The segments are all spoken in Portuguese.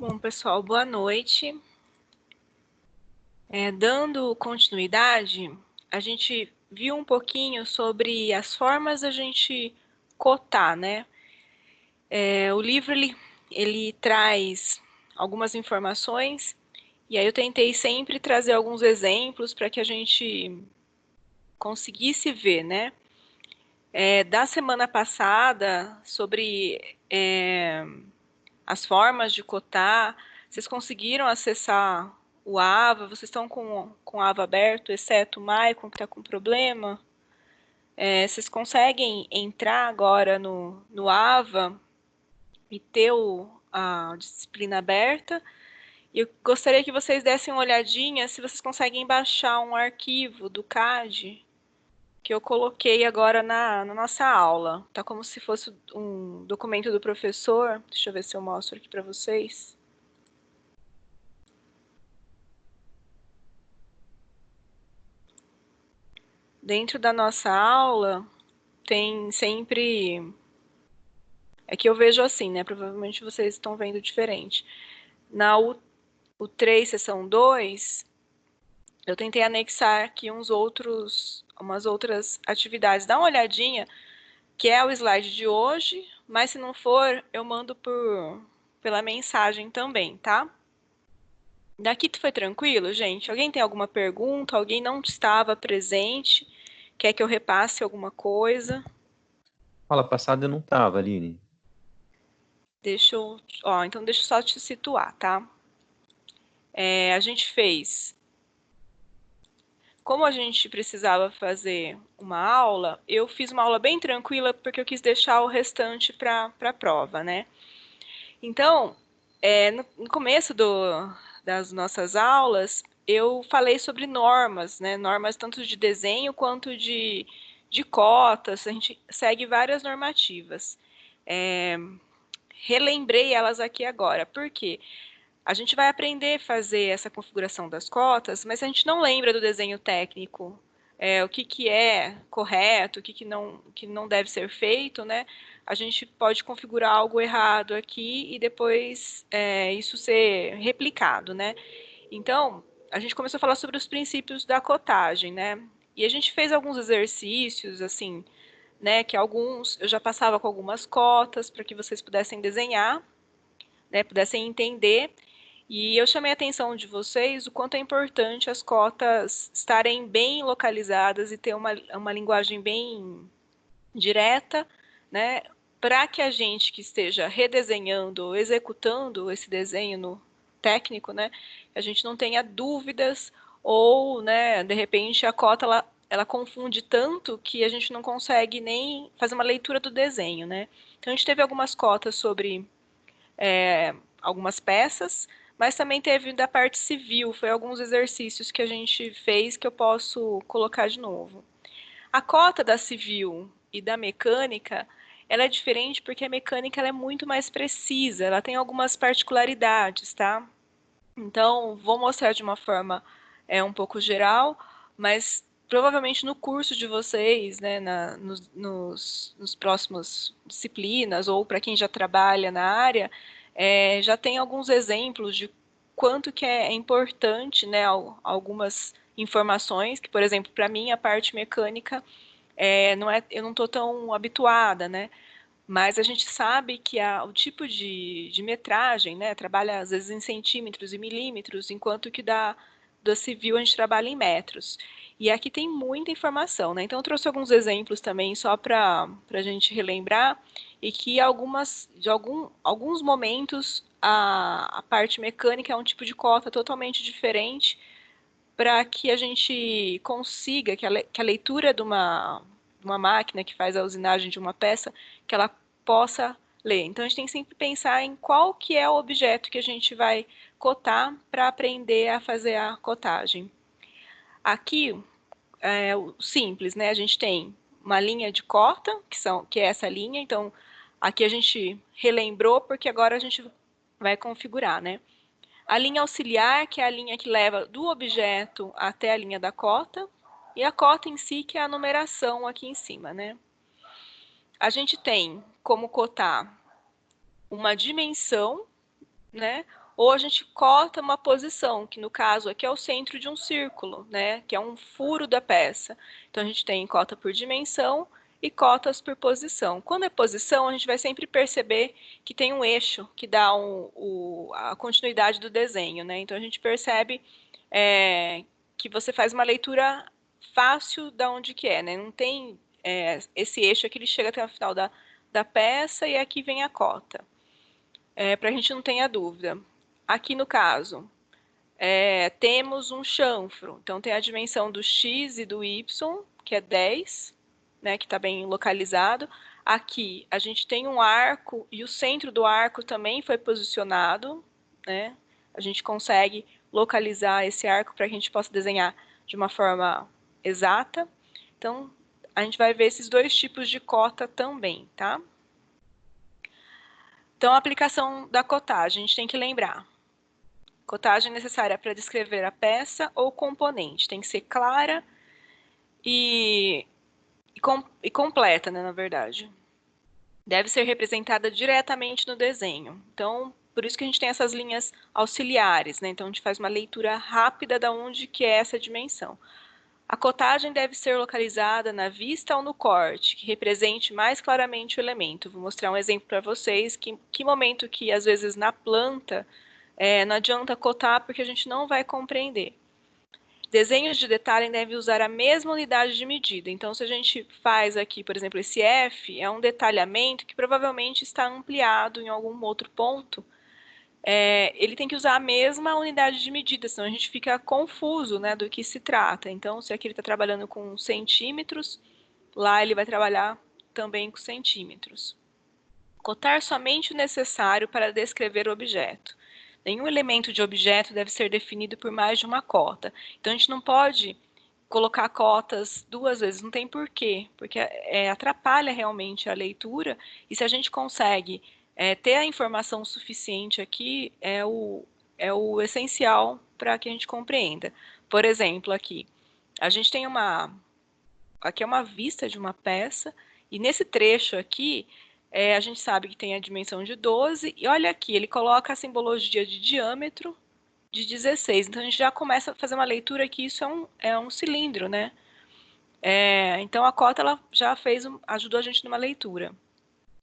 Bom, pessoal, boa noite. Dando continuidade, a gente viu um pouquinho sobre as formas da gente cotar, né? O livro, ele traz algumas informações, e aí eu tentei sempre trazer alguns exemplos para que a gente conseguisse ver, né? Da semana passada, sobre as formas de cotar, vocês conseguiram acessar o AVA? Vocês estão com o AVA aberto, exceto o Maicon, que está com problema? Vocês conseguem entrar agora no AVA e ter a disciplina aberta? E eu gostaria que vocês dessem uma olhadinha se vocês conseguem baixar um arquivo do CAD que eu coloquei agora na nossa aula. Tá como se fosse um documento do professor. Deixa eu ver se eu mostro aqui para vocês. Dentro da nossa aula, tem sempre... É que eu vejo assim, né? Provavelmente vocês estão vendo diferente. Na U3, seção 2, eu tentei anexar aqui umas outras atividades. Dá uma olhadinha, que é o slide de hoje, mas se não for, eu mando pela mensagem também, tá? Daqui foi tranquilo, gente? Alguém tem alguma pergunta? Alguém não estava presente? Quer que eu repasse alguma coisa? Aula passada eu não estava, Aline. Então deixa eu só te situar, tá? A gente fez... Como a gente precisava fazer uma aula, eu fiz uma aula bem tranquila, porque eu quis deixar o restante para a prova, né? Então, no começo das nossas aulas, eu falei sobre normas, né? Normas tanto de desenho quanto de cotas. A gente segue várias normativas. Relembrei elas aqui agora. Por quê? A gente vai aprender a fazer essa configuração das cotas, mas a gente não lembra do desenho técnico, o que é correto, o que não deve ser feito, né? A gente pode configurar algo errado aqui e depois isso ser replicado, né? Então, a gente começou a falar sobre os princípios da cotagem, né? E a gente fez alguns exercícios, assim, né? Que alguns eu já passava com algumas cotas para que vocês pudessem desenhar, né? Pudessem entender. E eu chamei a atenção de vocês o quanto é importante as cotas estarem bem localizadas e ter uma linguagem bem direta, né? Para que a gente que esteja redesenhando ou executando esse desenho no técnico, né? A gente não tenha dúvidas ou, né, de repente, a cota ela confunde tanto que a gente não consegue nem fazer uma leitura do desenho, né? Então, a gente teve algumas cotas sobre algumas peças, mas também teve da parte civil, foi alguns exercícios que a gente fez que eu posso colocar de novo. A cota da civil e da mecânica, ela é diferente porque a mecânica ela é muito mais precisa, ela tem algumas particularidades, tá? Então, vou mostrar de uma forma um pouco geral, mas provavelmente no curso de vocês, né, nos próximos disciplinas, ou para quem já trabalha na área, já tem alguns exemplos de quanto que é importante, né, algumas informações, que, por exemplo, para mim, a parte mecânica, eu não estou tão habituada, né? Mas a gente sabe que o tipo de metragem, né, trabalha às vezes em centímetros e milímetros, enquanto que da civil a gente trabalha em metros. E aqui tem muita informação, né? Então eu trouxe alguns exemplos também só para a gente relembrar, e que alguns momentos a parte mecânica é um tipo de cota totalmente diferente, para que a gente consiga que a leitura de uma máquina que faz a usinagem de uma peça, que ela possa ler. Então, a gente tem que sempre pensar em qual que é o objeto que a gente vai cotar para aprender a fazer a cotagem. Aqui, o simples, né? A gente tem uma linha de cota, que é essa linha. Então, aqui a gente relembrou, porque agora a gente vai configurar, né? A linha auxiliar, que é a linha que leva do objeto até a linha da cota, e a cota em si, que é a numeração aqui em cima, né? A gente tem como cotar uma dimensão, né? ou a gente cota uma posição, que no caso aqui é o centro de um círculo, né, que é um furo da peça. Então, a gente tem cota por dimensão e cotas por posição. Quando é posição, a gente vai sempre perceber que tem um eixo que dá a continuidade do desenho, né? Então, a gente percebe que você faz uma leitura fácil da onde que é, né? Não tem esse eixo aqui, ele chega até o final da peça e aqui vem a cota. Para a gente não tenha dúvida. Aqui no caso, temos um chanfro, então tem a dimensão do x e do y, que é 10, né, que está bem localizado. Aqui a gente tem um arco e o centro do arco também foi posicionado, né? A gente consegue localizar esse arco para que a gente possa desenhar de uma forma exata. Então, a gente vai ver esses dois tipos de cota também, tá? Então, a aplicação da cotagem, a gente tem que lembrar. Cotagem necessária para descrever a peça ou componente. Tem que ser clara e completa, né, na verdade. Deve ser representada diretamente no desenho. Então, por isso que a gente tem essas linhas auxiliares, né? Então, a gente faz uma leitura rápida de onde que é essa dimensão. A cotagem deve ser localizada na vista ou no corte, que represente mais claramente o elemento. Vou mostrar um exemplo para vocês, que momento que, às vezes, na planta, não adianta cotar porque a gente não vai compreender. Desenhos de detalhe devem usar a mesma unidade de medida. Então, se a gente faz aqui, por exemplo, esse F, é um detalhamento que provavelmente está ampliado em algum outro ponto, ele tem que usar a mesma unidade de medida, senão a gente fica confuso, né, do que se trata. Então, se aqui ele está trabalhando com centímetros, lá ele vai trabalhar também com centímetros. Cotar somente o necessário para descrever o objeto. Nenhum elemento de objeto deve ser definido por mais de uma cota. Então, a gente não pode colocar cotas duas vezes, não tem porquê, porque atrapalha realmente a leitura, e se a gente consegue ter a informação suficiente aqui, é o essencial para que a gente compreenda. Por exemplo, aqui, a gente tem aqui é uma vista de uma peça, e nesse trecho aqui, a gente sabe que tem a dimensão de 12, e olha aqui, ele coloca a simbologia de diâmetro de 16. Então, a gente já começa a fazer uma leitura que isso é um cilindro, né? Então, a cota ela já ajudou a gente numa leitura.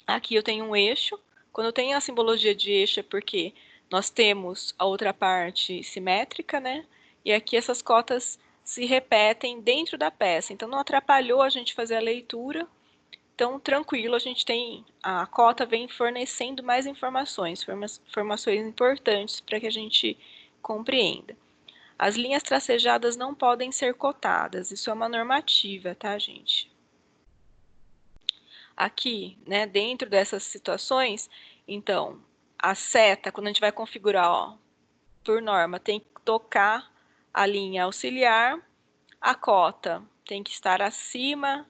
Aqui eu tenho um eixo. Quando eu tenho a simbologia de eixo é porque nós temos a outra parte simétrica, né? E aqui essas cotas se repetem dentro da peça. Então, não atrapalhou a gente fazer a leitura. Então, tranquilo, a cota vem fornecendo mais informações importantes para que a gente compreenda. As linhas tracejadas não podem ser cotadas, isso é uma normativa, tá, gente? Aqui, né, dentro dessas situações, então, a seta, quando a gente vai configurar, ó, por norma, tem que tocar a linha auxiliar, a cota tem que estar acima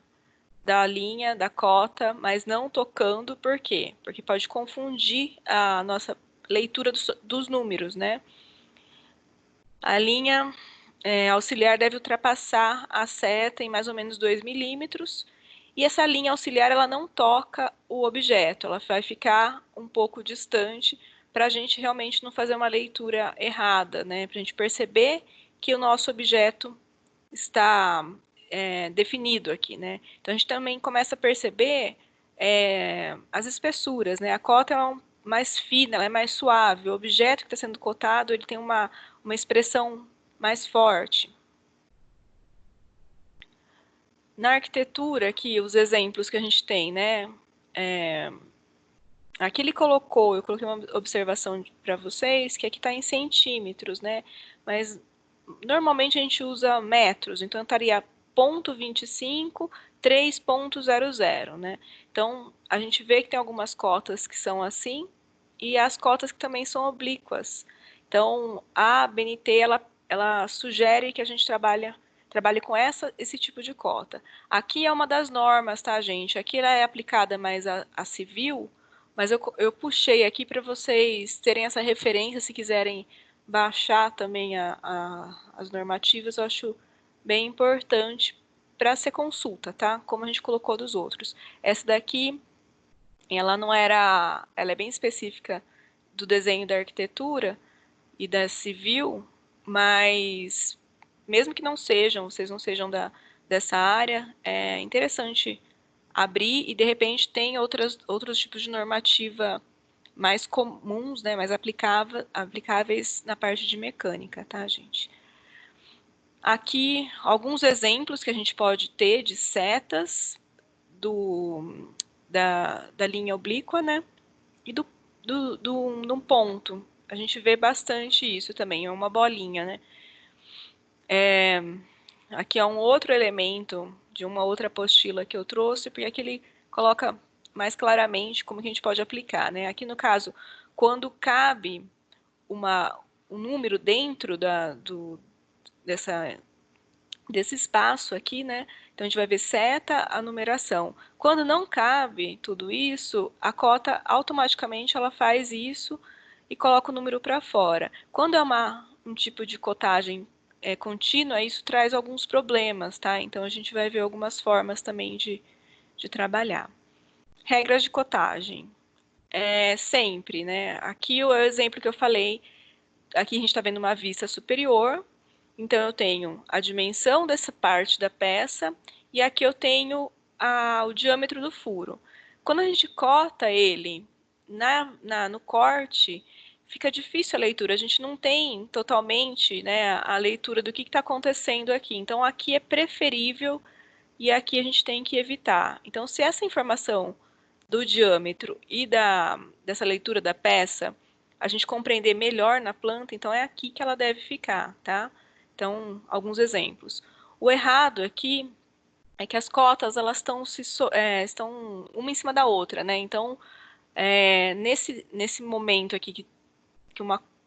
da linha, da cota, mas não tocando, por quê? Porque pode confundir a nossa leitura dos números, né? A linha auxiliar deve ultrapassar a seta em mais ou menos 2 milímetros, e essa linha auxiliar ela não toca o objeto, ela vai ficar um pouco distante para a gente realmente não fazer uma leitura errada, né? Para a gente perceber que o nosso objeto está definido aqui, né? Então, a gente também começa a perceber as espessuras, né? A cota é mais fina, ela é mais suave. O objeto que está sendo cotado, ele tem uma expressão mais forte. Na arquitetura, aqui, os exemplos que a gente tem, né? Aqui eu coloquei uma observação para vocês, que aqui está em centímetros, né? Mas normalmente a gente usa metros, então estaria 0,25, 3,00, né? Então, a gente vê que tem algumas cotas que são assim, e as cotas que também são oblíquas. Então, a BNT, ela sugere que a gente trabalhe com esse tipo de cota. Aqui é uma das normas, tá, gente? Aqui ela é aplicada mais a civil, mas eu puxei aqui para vocês terem essa referência, se quiserem baixar também as normativas, eu acho bem importante para ser consulta, tá? Como a gente colocou dos outros. Essa daqui, ela é bem específica do desenho da arquitetura, e da civil, mas mesmo que vocês não sejam dessa área, é interessante abrir e, de repente, tem outros tipos de normativa mais comuns, né, mais aplicáveis na parte de mecânica, tá, gente? Aqui, alguns exemplos que a gente pode ter de setas da linha oblíqua, né, e de um ponto. A gente vê bastante isso também, é uma bolinha, né? Aqui é um outro elemento de uma outra apostila que eu trouxe, porque aqui ele coloca mais claramente como que a gente pode aplicar, né? Aqui no caso, quando cabe um número dentro desse espaço aqui, né? Então a gente vai ver seta, a numeração. Quando não cabe tudo isso, a cota automaticamente ela faz isso e coloca o número para fora. Quando é um tipo de cotagem contínua, isso traz alguns problemas, tá? Então a gente vai ver algumas formas também de trabalhar. Regras de cotagem. Sempre, né? Aqui é o exemplo que eu falei. Aqui a gente está vendo uma vista superior, então eu tenho a dimensão dessa parte da peça e aqui eu tenho o diâmetro do furo. Quando a gente cota ele no corte, fica difícil a leitura. A gente não tem totalmente, né, a leitura do que está acontecendo aqui. Então aqui é preferível e aqui a gente tem que evitar. Então, se essa informação do diâmetro e dessa leitura da peça a gente compreender melhor na planta, então é aqui que ela deve ficar, tá? Então, alguns exemplos. O errado aqui é que as cotas elas estão uma em cima da outra, né? Então, nesse momento aqui que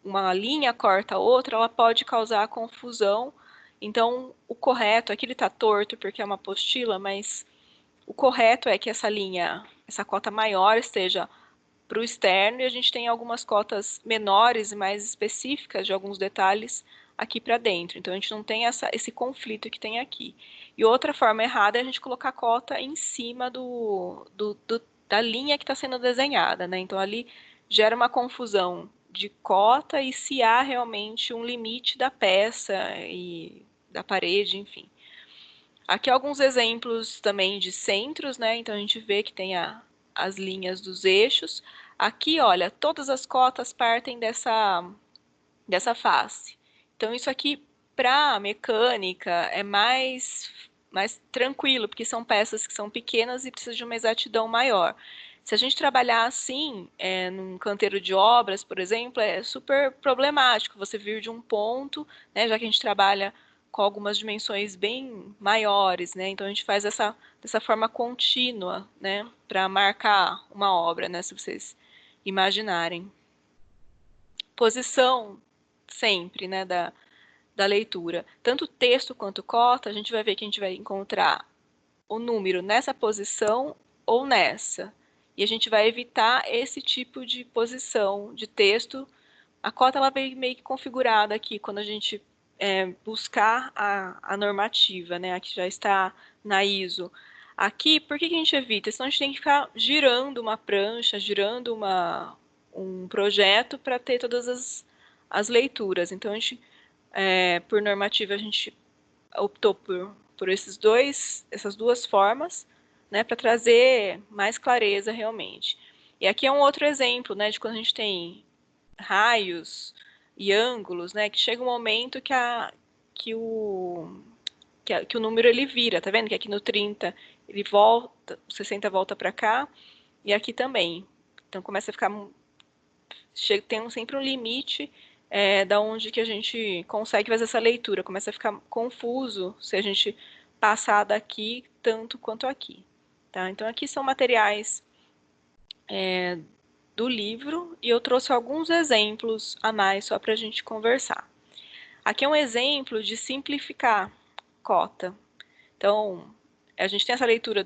uma linha corta a outra, ela pode causar confusão. Então, o correto, aqui ele está torto porque é uma apostila, mas o correto é que essa cota maior esteja para o externo e a gente tem algumas cotas menores e mais específicas de alguns detalhes aqui para dentro. Então, a gente não tem esse conflito que tem aqui. E outra forma errada é a gente colocar a cota em cima da linha que está sendo desenhada, né? Então, ali gera uma confusão de cota e se há realmente um limite da peça e da parede, enfim. Aqui alguns exemplos também de centros, né? Então a gente vê que tem as linhas dos eixos. Aqui, olha, todas as cotas partem dessa face. Então isso aqui para mecânica é mais tranquilo, porque são peças que são pequenas e precisam de uma exatidão maior. Se a gente trabalhar assim, num canteiro de obras, por exemplo, é super problemático você vir de um ponto, né, já que a gente trabalha com algumas dimensões bem maiores, né? Então a gente faz dessa forma contínua, né, para marcar uma obra, né, se vocês imaginarem. Posição sempre, né, da leitura. Tanto texto quanto cota, a gente vai ver que a gente vai encontrar o número nessa posição ou nessa. E a gente vai evitar esse tipo de posição de texto. A cota ela vem meio que configurada aqui quando a gente buscar a normativa, né? Aqui já está na ISO. Aqui, por que a gente evita? Senão a gente tem que ficar girando uma prancha, girando um projeto para ter todas as leituras. Então, por normativa, a gente optou por essas duas formas, né, para trazer mais clareza realmente. E aqui é um outro exemplo, né, de quando a gente tem raios e ângulos, né, que chega um momento que o número ele vira, tá vendo? Que aqui no 30 ele volta, o 60 volta para cá, e aqui também. Então começa a ficar tem sempre um limite da onde que a gente consegue fazer essa leitura. Começa a ficar confuso se a gente passar daqui tanto quanto aqui. Tá? Então, aqui são materiais do livro e eu trouxe alguns exemplos a mais só para a gente conversar. Aqui é um exemplo de simplificar cota. Então, a gente tem essa leitura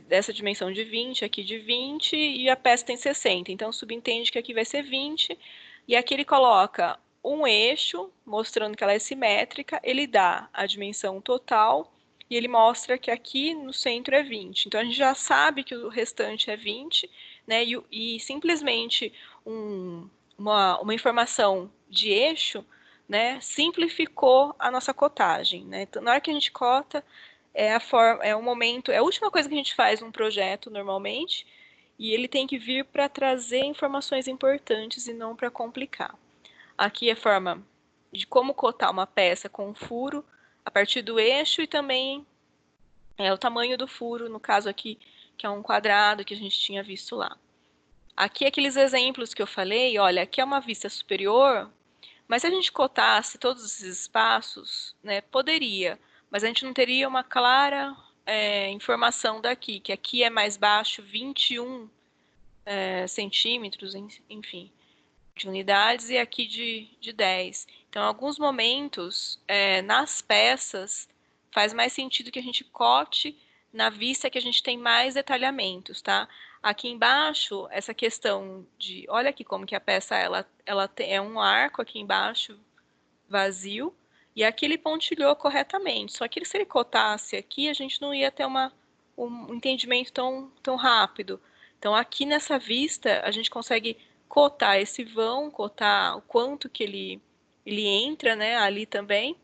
dessa dimensão de 20, aqui de 20, e a peça tem 60. Então, subentende que aqui vai ser 20, e aqui ele coloca um eixo, mostrando que ela é simétrica, ele dá a dimensão total, e ele mostra que aqui no centro é 20. Então, a gente já sabe que o restante é 20, né? E simplesmente uma informação de eixo, né, simplificou a nossa cotagem, né? Então, na hora que a gente cota, é o momento, é a última coisa que a gente faz num projeto normalmente, e ele tem que vir para trazer informações importantes e não para complicar. Aqui é a forma de como cotar uma peça com um furo a partir do eixo e também o tamanho do furo, no caso aqui, que é um quadrado que a gente tinha visto lá. Aqui aqueles exemplos que eu falei, olha, aqui é uma vista superior, mas se a gente cotasse todos esses espaços, né, poderia, mas a gente não teria uma clara informação daqui, que aqui é mais baixo 21 centímetros, enfim, de unidades, e aqui de 10. Então, em alguns momentos, nas peças, faz mais sentido que a gente cote na vista que a gente tem mais detalhamentos, tá? Aqui embaixo, essa questão de, olha aqui como que a peça, ela é um arco aqui embaixo, vazio, e aqui ele pontilhou corretamente. Só que se ele cotasse aqui, a gente não ia ter um entendimento tão rápido. Então, aqui nessa vista, a gente consegue cotar esse vão, cotar o quanto que ele entra, né, ali também,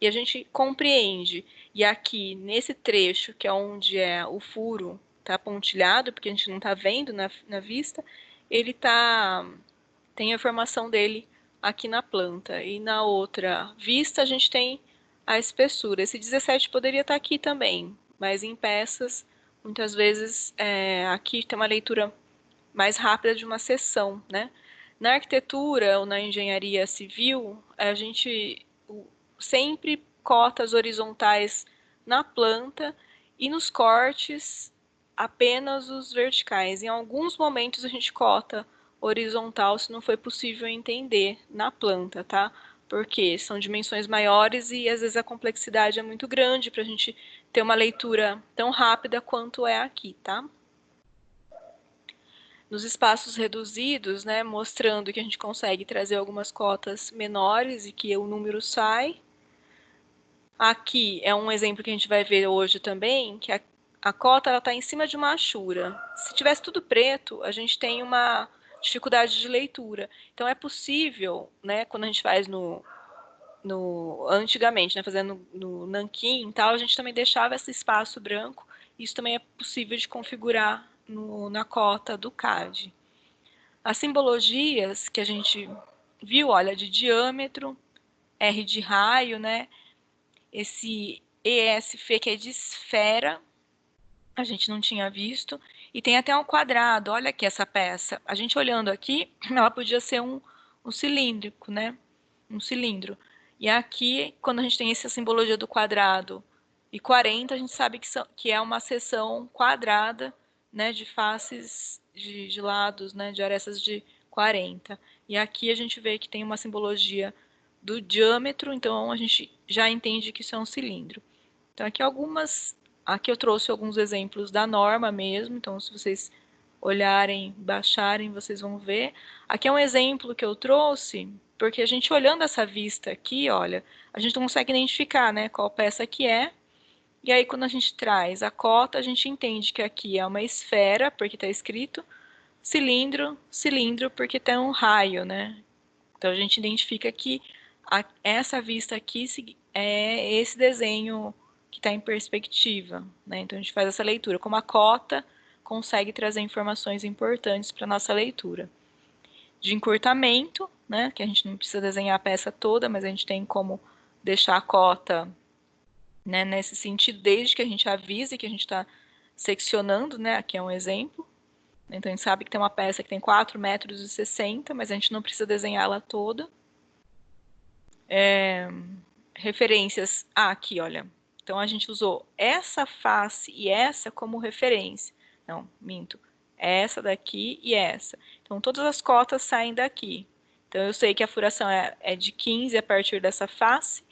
e a gente compreende. E aqui, nesse trecho, que é onde o furo está pontilhado, porque a gente não está vendo na vista, ele tem a informação dele aqui na planta. E na outra vista, a gente tem a espessura. Esse 17 poderia estar aqui também, mas em peças, muitas vezes, aqui tem uma leitura mais rápida de uma seção, né? Na arquitetura ou na engenharia civil, a gente sempre cota as horizontais na planta e nos cortes apenas os verticais. Em alguns momentos a gente cota horizontal se não foi possível entender na planta, tá? Porque são dimensões maiores e às vezes a complexidade é muito grande para a gente ter uma leitura tão rápida quanto é aqui, tá? Nos espaços reduzidos, né, mostrando que a gente consegue trazer algumas cotas menores e que o número sai. Aqui é um exemplo que a gente vai ver hoje também, que a cota está em cima de uma achura. Se tivesse tudo preto, a gente tem uma dificuldade de leitura. Então é possível, né, quando a gente faz antigamente, né, fazendo no nanquim e tal, a gente também deixava esse espaço branco. Isso também é possível de configurar na cota do CAD. As simbologias que a gente viu, olha, de diâmetro, R de raio, né? Esse ESF que é de esfera, a gente não tinha visto. E tem até um quadrado, olha aqui essa peça. A gente olhando aqui, ela podia ser um cilíndrico, né? Um cilindro. E aqui, quando a gente tem essa simbologia do quadrado e 40, a gente sabe que é uma seção quadrada, né? De faces, de lados, né? De arestas de 40. E aqui a gente vê que tem uma simbologia do diâmetro, então a gente já entende que isso é um cilindro. Então aqui eu trouxe alguns exemplos da norma mesmo, então se vocês olharem, baixarem, vocês vão ver. Aqui é um exemplo que eu trouxe, porque a gente olhando essa vista aqui, olha, a gente não consegue identificar, né, qual peça que é. E aí quando a gente traz a cota, a gente entende que aqui é uma esfera, porque está escrito cilindro, cilindro, porque tem um raio, né? Então a gente identifica que essa vista aqui é esse desenho que está em perspectiva, né? Então a gente faz essa leitura. Como a cota consegue trazer informações importantes para a nossa leitura. De encurtamento, né? Que a gente não precisa desenhar a peça toda, mas a gente tem como deixar a cota, né, nesse sentido, desde que a gente avise que a gente está seccionando, né? Aqui é um exemplo. Então a gente sabe que tem uma peça que tem 4,60 metros, mas a gente não precisa desenhá-la toda. Referências aqui, olha. Então a gente usou essa face e essa como referência. Não, minto. Essa daqui e essa. Então todas as cotas saem daqui. Então eu sei que a furação é de 15 a partir dessa face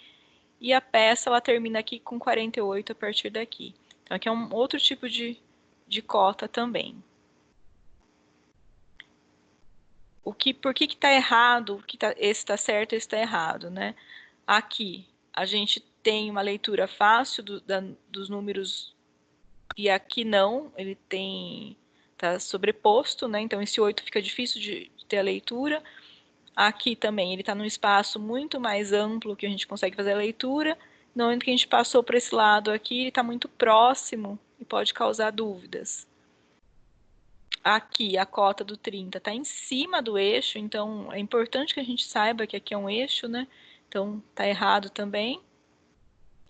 e a peça ela termina aqui com 48 a partir daqui. Então aqui é um outro tipo de cota também. Por que está errado? Esse está certo, esse está errado, né? Aqui a gente tem uma leitura fácil dos números e aqui não, ele está sobreposto, né? Então esse 8 fica difícil de ter a leitura. Aqui também ele está num espaço muito mais amplo que a gente consegue fazer a leitura. No momento que a gente passou para esse lado aqui, ele está muito próximo e pode causar dúvidas. Aqui a cota do 30 está em cima do eixo, então é importante que a gente saiba que aqui é um eixo, né? Então está errado também.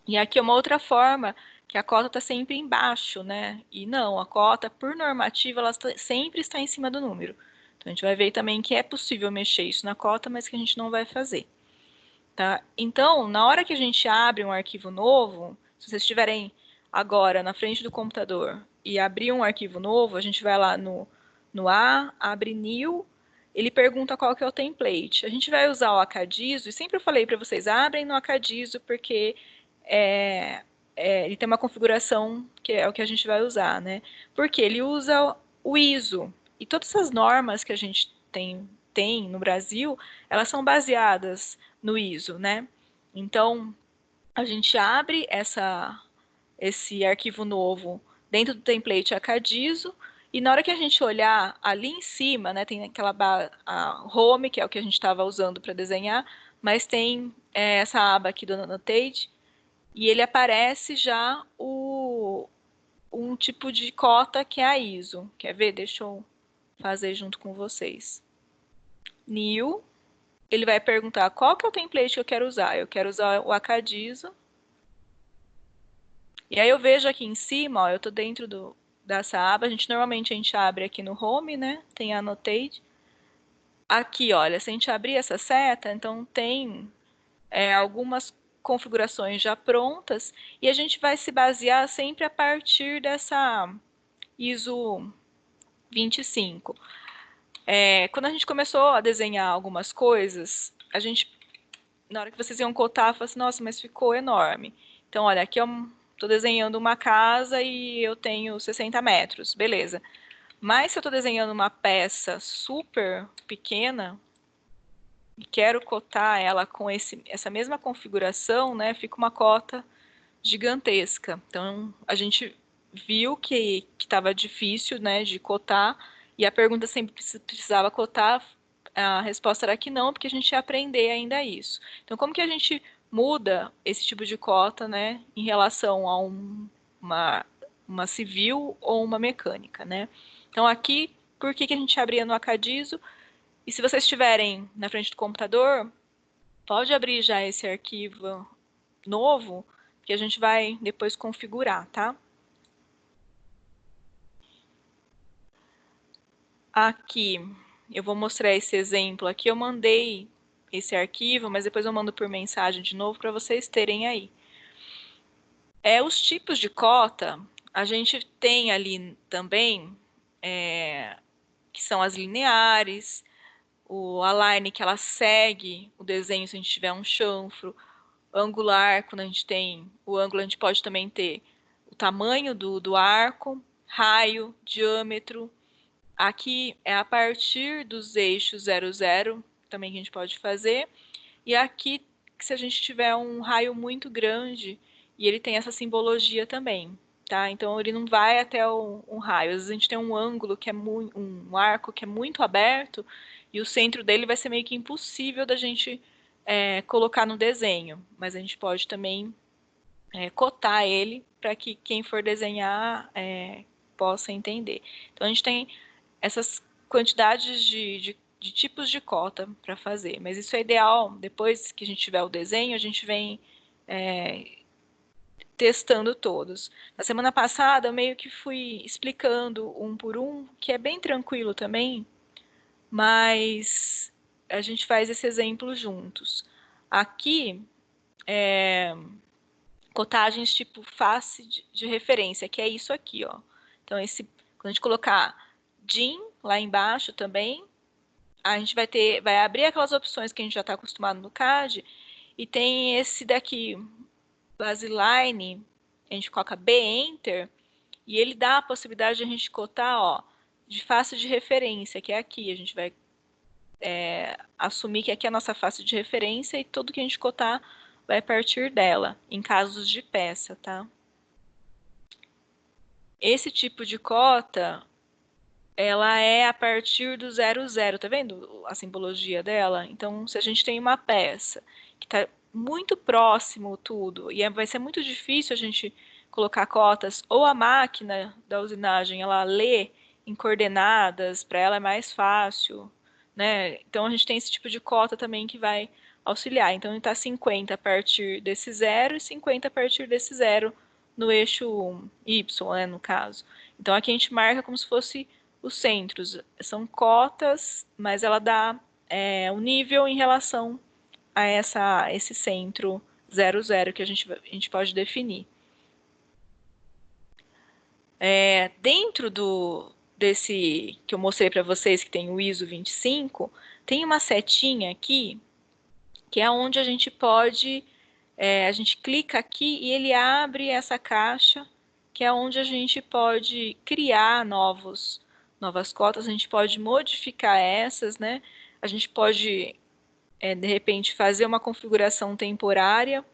E aqui é uma outra forma, que a cota está sempre embaixo, né? E não, a cota, por normativa, ela sempre está em cima do número. Então, a gente vai ver também que é possível mexer isso na cota, mas que a gente não vai fazer. Tá? Então, na hora que a gente abre um arquivo novo, se vocês estiverem agora na frente do computador e abrir um arquivo novo, a gente vai lá no A, abre New, ele pergunta qual que é o template. A gente vai usar o Acadiso, e sempre eu falei para vocês, abrem no Acadiso, porque ele tem uma configuração que é o que a gente vai usar, né? Porque ele usa o ISO. E todas essas normas que a gente tem no Brasil, elas são baseadas no ISO, né? Então, a gente abre esse arquivo novo dentro do template Acadiso, e na hora que a gente olhar ali em cima, né, tem aquela a Home, que é o que a gente estava usando para desenhar, mas tem essa aba aqui do Annotate, e ele aparece já um tipo de cota que é a ISO. Quer ver? Deixa eu fazer junto com vocês. New, ele vai perguntar qual que é o template que eu quero usar. Eu quero usar o Acadiso. E aí eu vejo aqui em cima, ó, eu estou dentro dessa aba. Normalmente a gente abre aqui no Home, né? Tem Annotate. Aqui, olha, se a gente abrir essa seta, então tem algumas configurações já prontas e a gente vai se basear sempre a partir dessa ISO 25. Quando a gente começou a desenhar algumas coisas, na hora que vocês iam cotar, eu falei assim, nossa, mas ficou enorme. Então, olha, aqui eu estou desenhando uma casa e eu tenho 60 metros, beleza. Mas se eu estou desenhando uma peça super pequena e quero cotar ela com essa mesma configuração, né, fica uma cota gigantesca. Então, a gente viu que estava difícil, né, de cotar, e a pergunta sempre precisava cotar, a resposta era que não, porque a gente ia aprender ainda isso. Então, como que a gente muda esse tipo de cota, né, em relação a uma civil ou uma mecânica, né? Então, aqui, por que a gente abria no Acadiso? E se vocês estiverem na frente do computador, pode abrir já esse arquivo novo, que a gente vai depois configurar, tá? Aqui, eu vou mostrar esse exemplo aqui. Eu mandei esse arquivo, mas depois eu mando por mensagem de novo para vocês terem aí. Os tipos de cota, a gente tem ali também, que são as lineares, o align, que ela segue o desenho se a gente tiver um chanfro, angular, quando a gente tem o ângulo, a gente pode também ter o tamanho do arco, raio, diâmetro. Aqui é a partir dos eixos 0, 0, também que a gente pode fazer. E aqui, se a gente tiver um raio muito grande, e ele tem essa simbologia também, tá? Então, ele não vai até um raio. Às vezes a gente tem um ângulo, que é um arco que é muito aberto, e o centro dele vai ser meio que impossível da gente colocar no desenho. Mas a gente pode também cotar ele para que quem for desenhar possa entender. Então, a gente tem essas quantidades de tipos de cota para fazer, mas isso é ideal, depois que a gente tiver o desenho, a gente vem testando todos. Na semana passada, eu meio que fui explicando um por um, que é bem tranquilo também, mas a gente faz esse exemplo juntos. Aqui, cotagens tipo face de referência, que é isso aqui, ó. Então, quando a gente colocar DIN lá embaixo também, a gente vai abrir aquelas opções que a gente já está acostumado no CAD, e tem esse daqui, Baseline, a gente coloca B-Enter, e ele dá a possibilidade de a gente cotar, ó, de face de referência, que é aqui. A gente vai assumir que aqui é a nossa face de referência e tudo que a gente cotar vai partir dela, em casos de peça, tá? Esse tipo de cota ela é a partir do 00, tá vendo a simbologia dela? Então, se a gente tem uma peça que está muito próximo tudo, e vai ser muito difícil a gente colocar cotas, ou a máquina da usinagem, ela lê em coordenadas, para ela é mais fácil, né? Então, a gente tem esse tipo de cota também que vai auxiliar. Então, está 50 a partir desse 0 e 50 a partir desse 0 no eixo Y, né, no caso. Então, aqui a gente marca como se fosse os centros. São cotas, mas ela dá o nível em relação a esse centro 00 que a gente pode definir. Dentro desse que eu mostrei para vocês, que tem o ISO 25, tem uma setinha aqui, que é onde a gente pode, a gente clica aqui e ele abre essa caixa, que é onde a gente pode criar novas cotas, a gente pode modificar essas, né? A gente pode, de repente, fazer uma configuração temporária.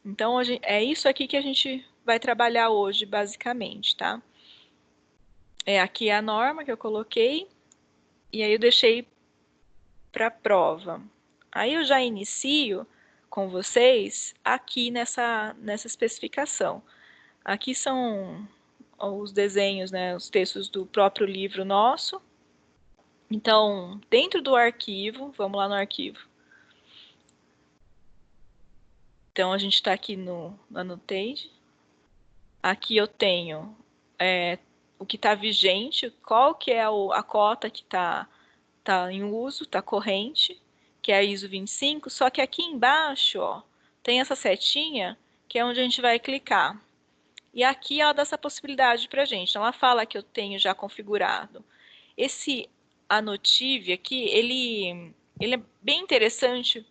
Então, é isso aqui que a gente vai trabalhar hoje, basicamente, tá? Aqui é a norma que eu coloquei, e aí eu deixei para prova. Aí eu já inicio com vocês aqui nessa especificação. Aqui são os desenhos, né, os textos do próprio livro nosso. Então, dentro do arquivo, vamos lá no arquivo. Então, a gente está aqui no Annotate. Aqui eu tenho o que está vigente, qual que é a cota que está em uso, está corrente, que é a ISO 25, só que aqui embaixo, ó, tem essa setinha, que é onde a gente vai clicar. E aqui ela dá essa possibilidade para a gente. Então, ela fala que eu tenho já configurado. Esse Annotive aqui, ele é bem interessante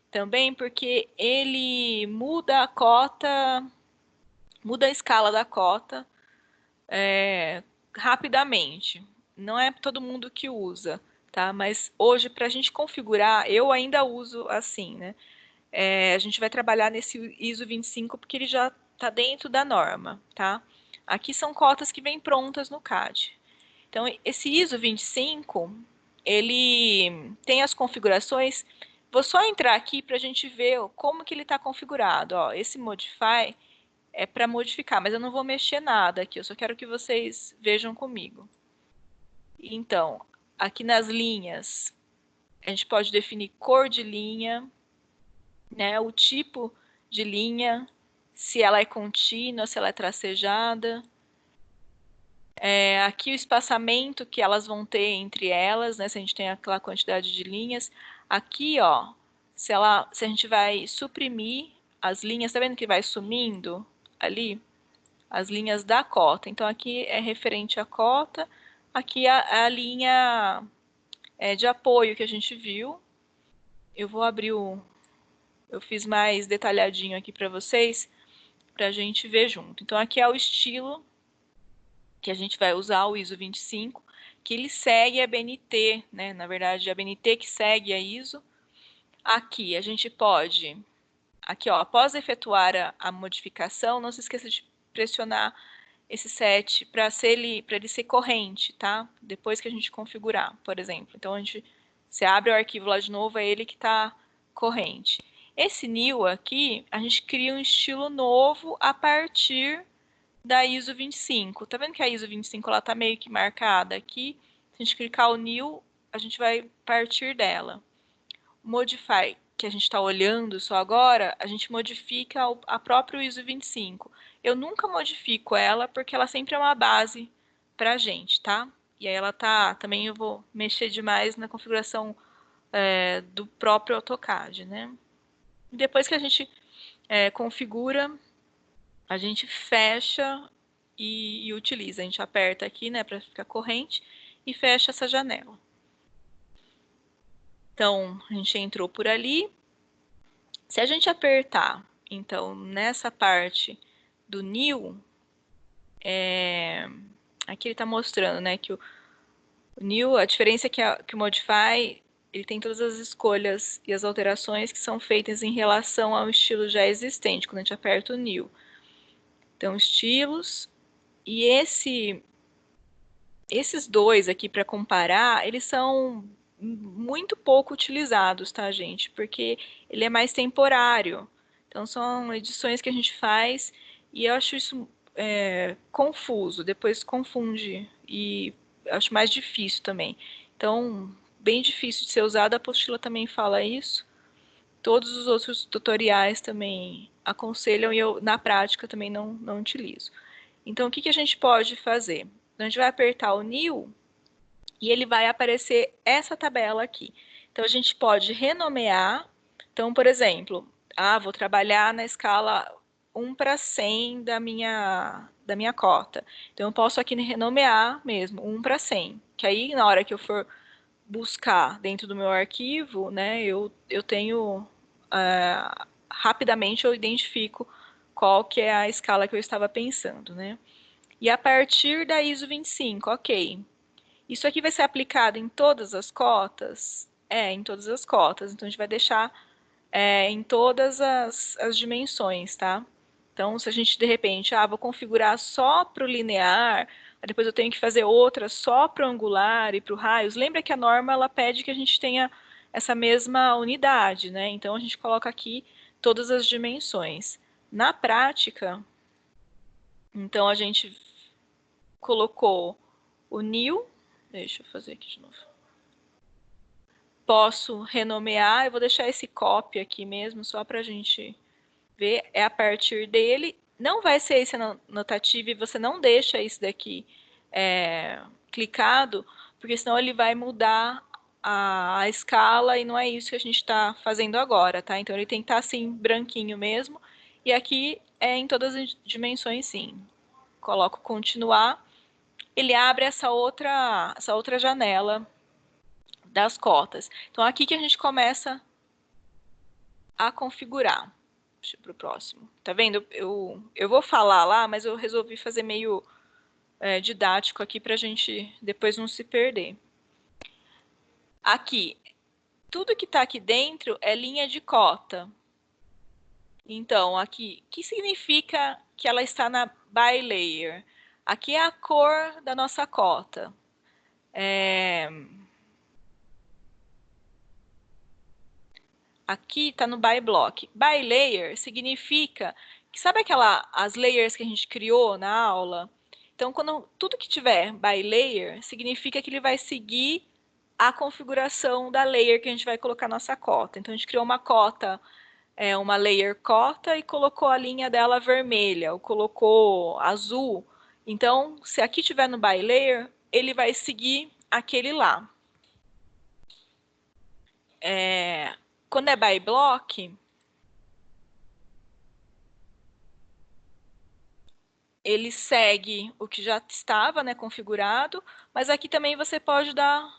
também, porque ele muda a cota, muda a escala da cota rapidamente. Não é todo mundo que usa, tá? Mas hoje, para a gente configurar, eu ainda uso assim, né? A gente vai trabalhar nesse ISO 25 porque ele já está dentro da norma, tá? Aqui são cotas que vêm prontas no CAD. Então, esse ISO 25, ele tem as configurações. Vou só entrar aqui para a gente ver como que ele está configurado. Ó, esse Modify é para modificar, mas eu não vou mexer nada aqui, eu só quero que vocês vejam comigo. Então, aqui nas linhas, a gente pode definir cor de linha, né, o tipo de linha, se ela é contínua, se ela é tracejada. Aqui o espaçamento que elas vão ter entre elas, né, se a gente tem aquela quantidade de linhas. Aqui, ó, se a gente vai suprimir as linhas, tá vendo que vai sumindo ali? As linhas da cota. Então, aqui é referente à cota, aqui a linha de apoio que a gente viu. Eu vou abrir eu fiz mais detalhadinho aqui para vocês, para a gente ver junto. Então, aqui é o estilo que a gente vai usar, o ISO 25, que ele segue a BNT, né? Na verdade, a BNT que segue a ISO. Aqui, a gente pode, aqui, ó, após efetuar a modificação, não se esqueça de pressionar esse set para ele ser corrente, tá? Depois que a gente configurar, por exemplo. Então, você abre o arquivo lá de novo, é ele que está corrente. Esse new aqui, a gente cria um estilo novo a partir da ISO 25. Tá vendo que a ISO 25 ela tá meio que marcada aqui? Se a gente clicar o new, a gente vai partir dela. O Modify, que a gente está olhando só agora, a gente modifica a própria ISO 25. Eu nunca modifico ela, porque ela sempre é uma base para a gente, tá? E aí ela tá, também eu vou mexer demais na configuração do próprio AutoCAD, né? Depois que a gente configura, a gente fecha e utiliza. A gente aperta aqui, né, para ficar corrente e fecha essa janela. Então, a gente entrou por ali. Se a gente apertar, então, nessa parte do new, aqui ele está mostrando, né, que o new, a diferença é que o Modify, ele tem todas as escolhas e as alterações que são feitas em relação ao estilo já existente, quando a gente aperta o new. Então, estilos, e Esses dois aqui para comparar, eles são muito pouco utilizados, tá, gente? Porque ele é mais temporário. Então, são edições que a gente faz e eu acho isso confuso, depois confunde e acho mais difícil também. Então, bem difícil de ser usado, a apostila também fala isso. Todos os outros tutoriais também aconselham e eu, na prática, também não utilizo. Então, o que a gente pode fazer? A gente vai apertar o New e ele vai aparecer essa tabela aqui. Então, a gente pode renomear. Então, por exemplo, vou trabalhar na escala 1/100 da minha cota. Então, eu posso aqui renomear mesmo, 1/100. Que aí, na hora que eu for buscar dentro do meu arquivo, né, eu tenho... rapidamente eu identifico qual que é a escala que eu estava pensando, né? E a partir da ISO 25, ok. Isso aqui vai ser aplicado em todas as cotas? Em todas as cotas. Então, a gente vai deixar em todas as dimensões, tá? Então, se a gente, de repente, vou configurar só para o linear, depois eu tenho que fazer outra só para o angular e para o raios, lembra que a norma, ela pede que a gente tenha essa mesma unidade, né? Então, a gente coloca aqui todas as dimensões. Na prática, então, a gente colocou o new, deixa eu fazer aqui de novo. Posso renomear, eu vou deixar esse copy aqui mesmo, só para a gente ver, é a partir dele. Não vai ser esse anotativo e você não deixa isso daqui clicado, porque senão ele vai mudar a escala e não é isso que a gente está fazendo agora, tá? Então ele tem que estar assim, branquinho mesmo. E aqui é em todas as dimensões, sim. Coloco continuar, ele abre essa outra janela das cotas. Então, aqui que a gente começa a configurar. Deixa eu ir para o próximo. Tá vendo? Eu vou falar lá, mas eu resolvi fazer meio didático aqui para a gente depois não se perder. Aqui, tudo que está aqui dentro é linha de cota. Então, aqui, o que significa que ela está na by layer? Aqui é a cor da nossa cota. Aqui está no by block. By layer significa que sabe as layers que a gente criou na aula? Então, quando tudo que tiver by layer, significa que ele vai seguir a configuração da layer que a gente vai colocar nossa cota. Então, a gente criou uma cota, uma layer cota e colocou a linha dela vermelha, ou colocou azul. Então, se aqui tiver no by layer, ele vai seguir aquele lá. Quando é by block, ele segue o que já estava, né, configurado, mas aqui também você pode dar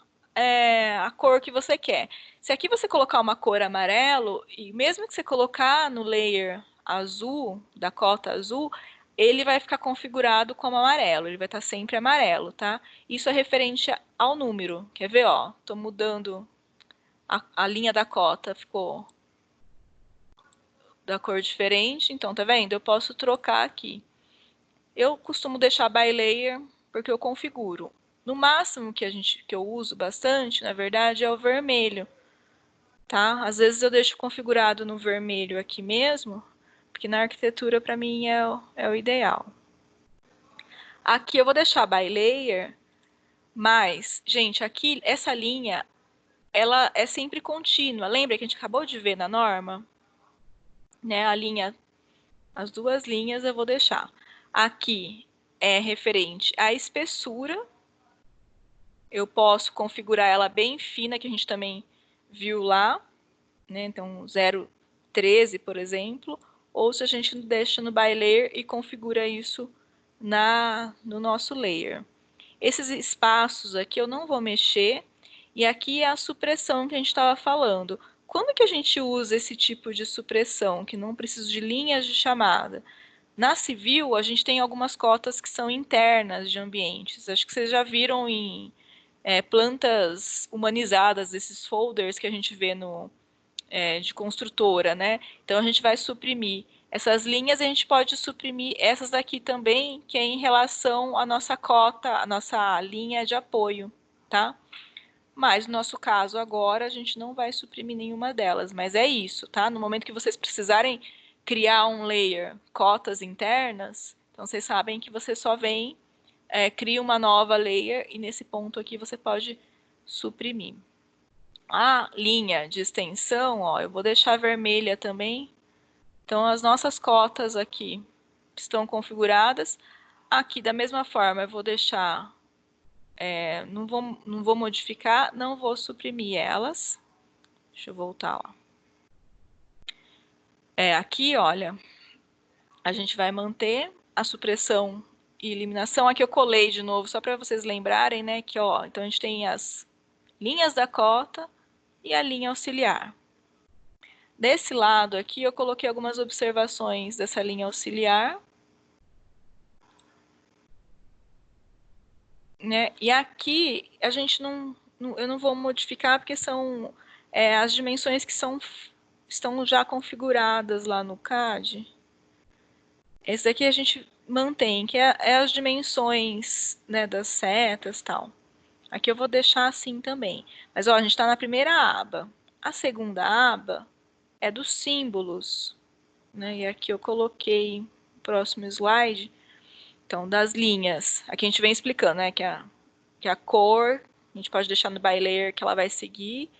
a cor que você quer. Se aqui você colocar uma cor amarelo, e mesmo que você colocar no layer azul, da cota azul, ele vai ficar configurado como amarelo, ele vai estar sempre amarelo, tá? Isso é referente ao número, quer ver, ó, tô mudando a linha da cota, ficou da cor diferente, então tá vendo? Eu posso trocar aqui. Eu costumo deixar by layer porque eu configuro. No máximo que eu uso bastante, na verdade, é o vermelho, tá? Às vezes eu deixo configurado no vermelho aqui mesmo, porque na arquitetura para mim é o ideal. Aqui eu vou deixar by layer, mas, gente, aqui essa linha ela é sempre contínua. Lembra que a gente acabou de ver na norma? Né? A linha, as duas linhas eu vou deixar. Aqui é referente à espessura. Eu posso configurar ela bem fina, que a gente também viu lá, né? Então, 0,13, por exemplo, ou se a gente deixa no by layer e configura isso no nosso layer. Esses espaços aqui eu não vou mexer, e aqui é a supressão que a gente estava falando. Quando que a gente usa esse tipo de supressão, que não precisa de linhas de chamada? Na civil, a gente tem algumas cotas que são internas de ambientes. Acho que vocês já viram em plantas humanizadas, esses folders que a gente vê de construtora, né? Então, a gente vai suprimir Essas linhas a gente pode suprimir essas daqui também, que é em relação à nossa cota, à nossa linha de apoio, tá? Mas no nosso caso agora a gente não vai suprimir nenhuma delas, mas é isso, tá? No momento que vocês precisarem criar um layer cotas internas, então vocês sabem que você só vem, cria uma nova layer e nesse ponto aqui você pode suprimir. A linha de extensão, ó, eu vou deixar vermelha também. Então as nossas cotas aqui estão configuradas. Aqui da mesma forma eu vou deixar, não vou modificar, não vou suprimir elas. Deixa eu voltar lá. Aqui, olha, a gente vai manter a supressão e eliminação. Aqui eu colei de novo, só para vocês lembrarem, né? Que, ó, então a gente tem as linhas da cota e a linha auxiliar. Desse lado aqui, eu coloquei algumas observações dessa linha auxiliar. Né? E aqui, a gente eu não vou modificar, porque são as dimensões que estão já configuradas lá no CAD. Esse daqui a gente mantém, que é as dimensões, né, das setas e tal. Aqui eu vou deixar assim também. Mas ó, a gente está na primeira aba. A segunda aba é dos símbolos. Né? E aqui eu coloquei o próximo slide. Então, das linhas. Aqui a gente vem explicando, né, que a cor, a gente pode deixar no by layer que ela vai seguir.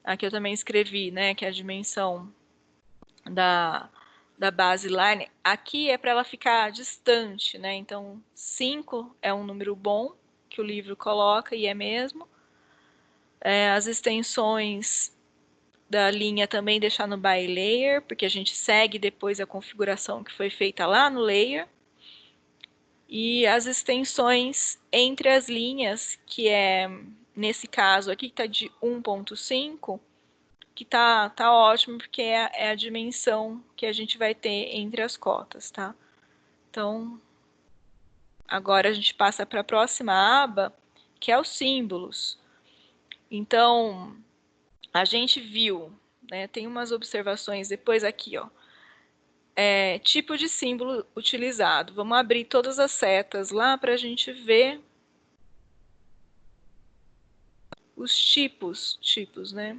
Aqui eu também escrevi, né, que é a dimensão da baseline. Aqui é para ela ficar distante, né? Então, 5 é um número bom que o livro coloca, e é mesmo. As extensões da linha também deixar no by layer, porque a gente segue depois a configuração que foi feita lá no layer. E as extensões entre as linhas, que é, nesse caso aqui, que está de 1.5, que tá ótimo, porque é a dimensão que a gente vai ter entre as cotas, tá? Então, agora a gente passa para a próxima aba, que é os símbolos. Então, a gente viu, né, tem umas observações depois aqui, ó. Tipo de símbolo utilizado. Vamos abrir todas as setas lá para a gente ver os tipos, né?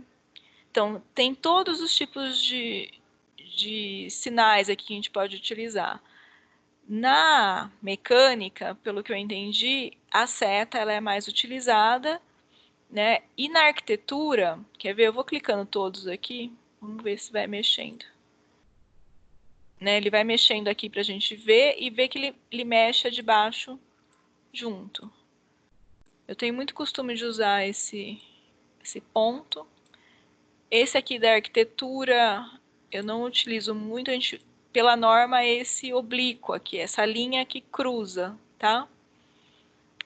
Então, tem todos os tipos de sinais aqui que a gente pode utilizar. Na mecânica, pelo que eu entendi, a seta ela é mais utilizada, né? E na arquitetura, quer ver? Eu vou clicando todos aqui, vamos ver se vai mexendo. Né? Ele vai mexendo aqui para a gente ver e ver que ele mexe de baixo junto. Eu tenho muito costume de usar esse ponto. Esse aqui da arquitetura, eu não utilizo muito, pela norma, esse oblíquo aqui, essa linha que cruza, tá?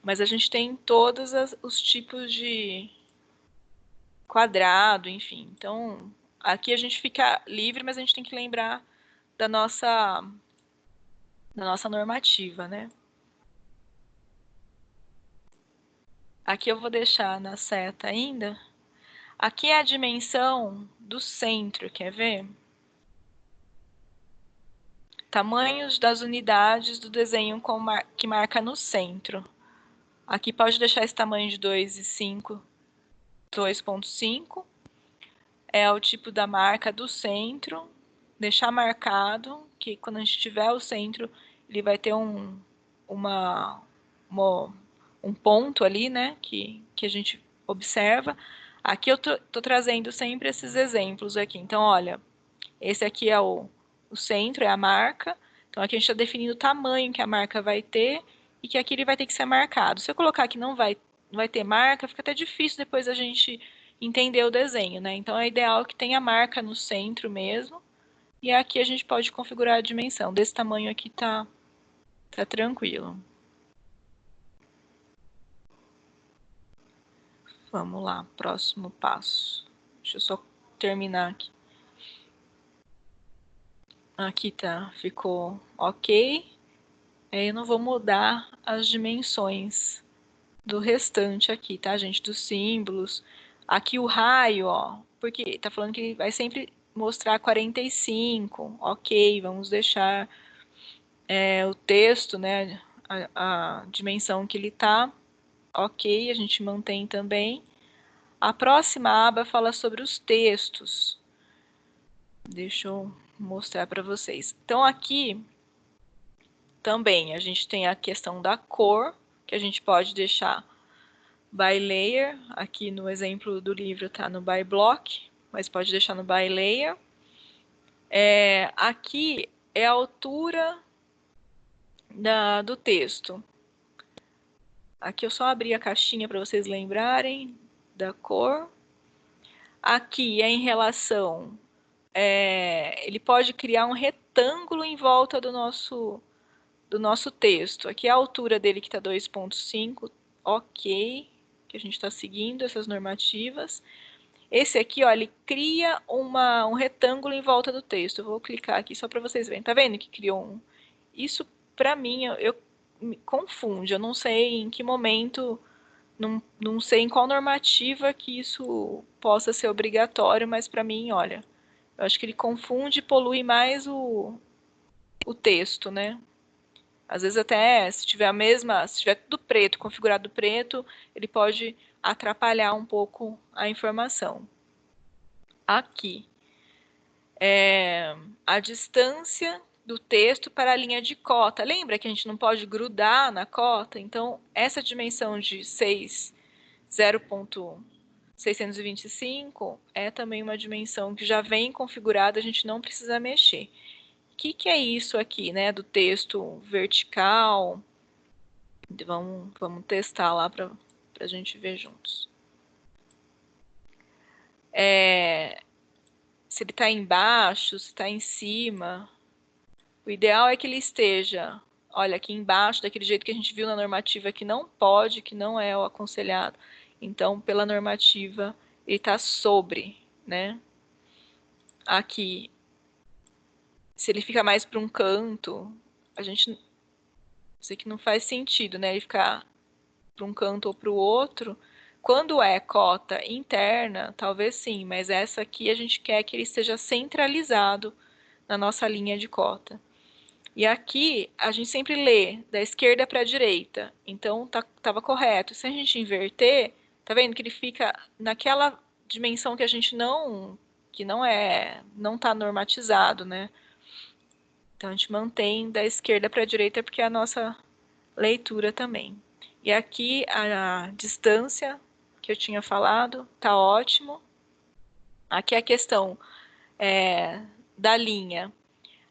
Mas a gente tem todos os tipos de quadrado, enfim. Então, aqui a gente fica livre, mas a gente tem que lembrar da nossa normativa, né? Aqui eu vou deixar na seta ainda. Aqui é a dimensão do centro, quer ver? Tamanhos das unidades do desenho que marca no centro. Aqui pode deixar esse tamanho de 2,5, 2,5. É o tipo da marca do centro. Deixar marcado, que quando a gente tiver o centro, ele vai ter um ponto ali, né, que a gente observa. Aqui eu tô trazendo sempre esses exemplos aqui. Então, olha, esse aqui é o centro, é a marca. Então, aqui a gente está definindo o tamanho que a marca vai ter e que aqui ele vai ter que ser marcado. Se eu colocar que não vai ter marca, fica até difícil depois a gente entender o desenho, né? Então, é ideal que tenha marca no centro mesmo. E aqui a gente pode configurar a dimensão. Desse tamanho aqui tá tranquilo. Vamos lá, próximo passo. Deixa eu só terminar aqui. Aqui tá, ficou ok. Aí eu não vou mudar as dimensões do restante aqui, tá, gente? Dos símbolos. Aqui o raio, ó, porque tá falando que vai sempre mostrar 45, ok, vamos deixar o texto, né, a dimensão que ele está, ok, a gente mantém também. A próxima aba fala sobre os textos. Deixa eu mostrar para vocês. Então, aqui também a gente tem a questão da cor, que a gente pode deixar by layer. Aqui no exemplo do livro está no by block, mas pode deixar no by layer. Aqui é a altura do texto. Aqui eu só abri a caixinha para vocês lembrarem da cor. Aqui é em relação... ele pode criar um retângulo em volta do nosso texto. Aqui é a altura dele que está 2,5, ok, que a gente está seguindo essas normativas. Esse aqui, ó, ele cria um retângulo em volta do texto. Eu vou clicar aqui só para vocês verem. Tá vendo que criou um? Isso, para mim, eu me confunde. Eu não sei em que momento, não sei em qual normativa que isso possa ser obrigatório, mas para mim, olha, eu acho que ele confunde e polui mais o texto, né? Às vezes até, se tiver tudo preto, configurado preto, ele pode atrapalhar um pouco a informação. Aqui, a distância do texto para a linha de cota. Lembra que a gente não pode grudar na cota? Então, essa dimensão de 0,625 é também uma dimensão que já vem configurada, a gente não precisa mexer. O que é isso aqui, né, do texto vertical? Vamos testar lá para a gente ver juntos. Se ele está embaixo, se está em cima. O ideal é que ele esteja, olha, aqui embaixo, daquele jeito que a gente viu na normativa que não pode, que não é o aconselhado. Então, pela normativa, ele está sobre, né? Aqui, se ele fica mais para um canto, sei que não faz sentido, né? Ele ficar para um canto ou para o outro. Quando é cota interna, talvez sim, mas essa aqui a gente quer que ele esteja centralizado na nossa linha de cota. E aqui a gente sempre lê da esquerda para a direita, então estava correto. Se a gente inverter, tá vendo que ele fica naquela dimensão que a gente não está normatizado, né? Então a gente mantém da esquerda para a direita porque é a nossa leitura também. E aqui a distância que eu tinha falado tá ótimo. Aqui a questão da linha.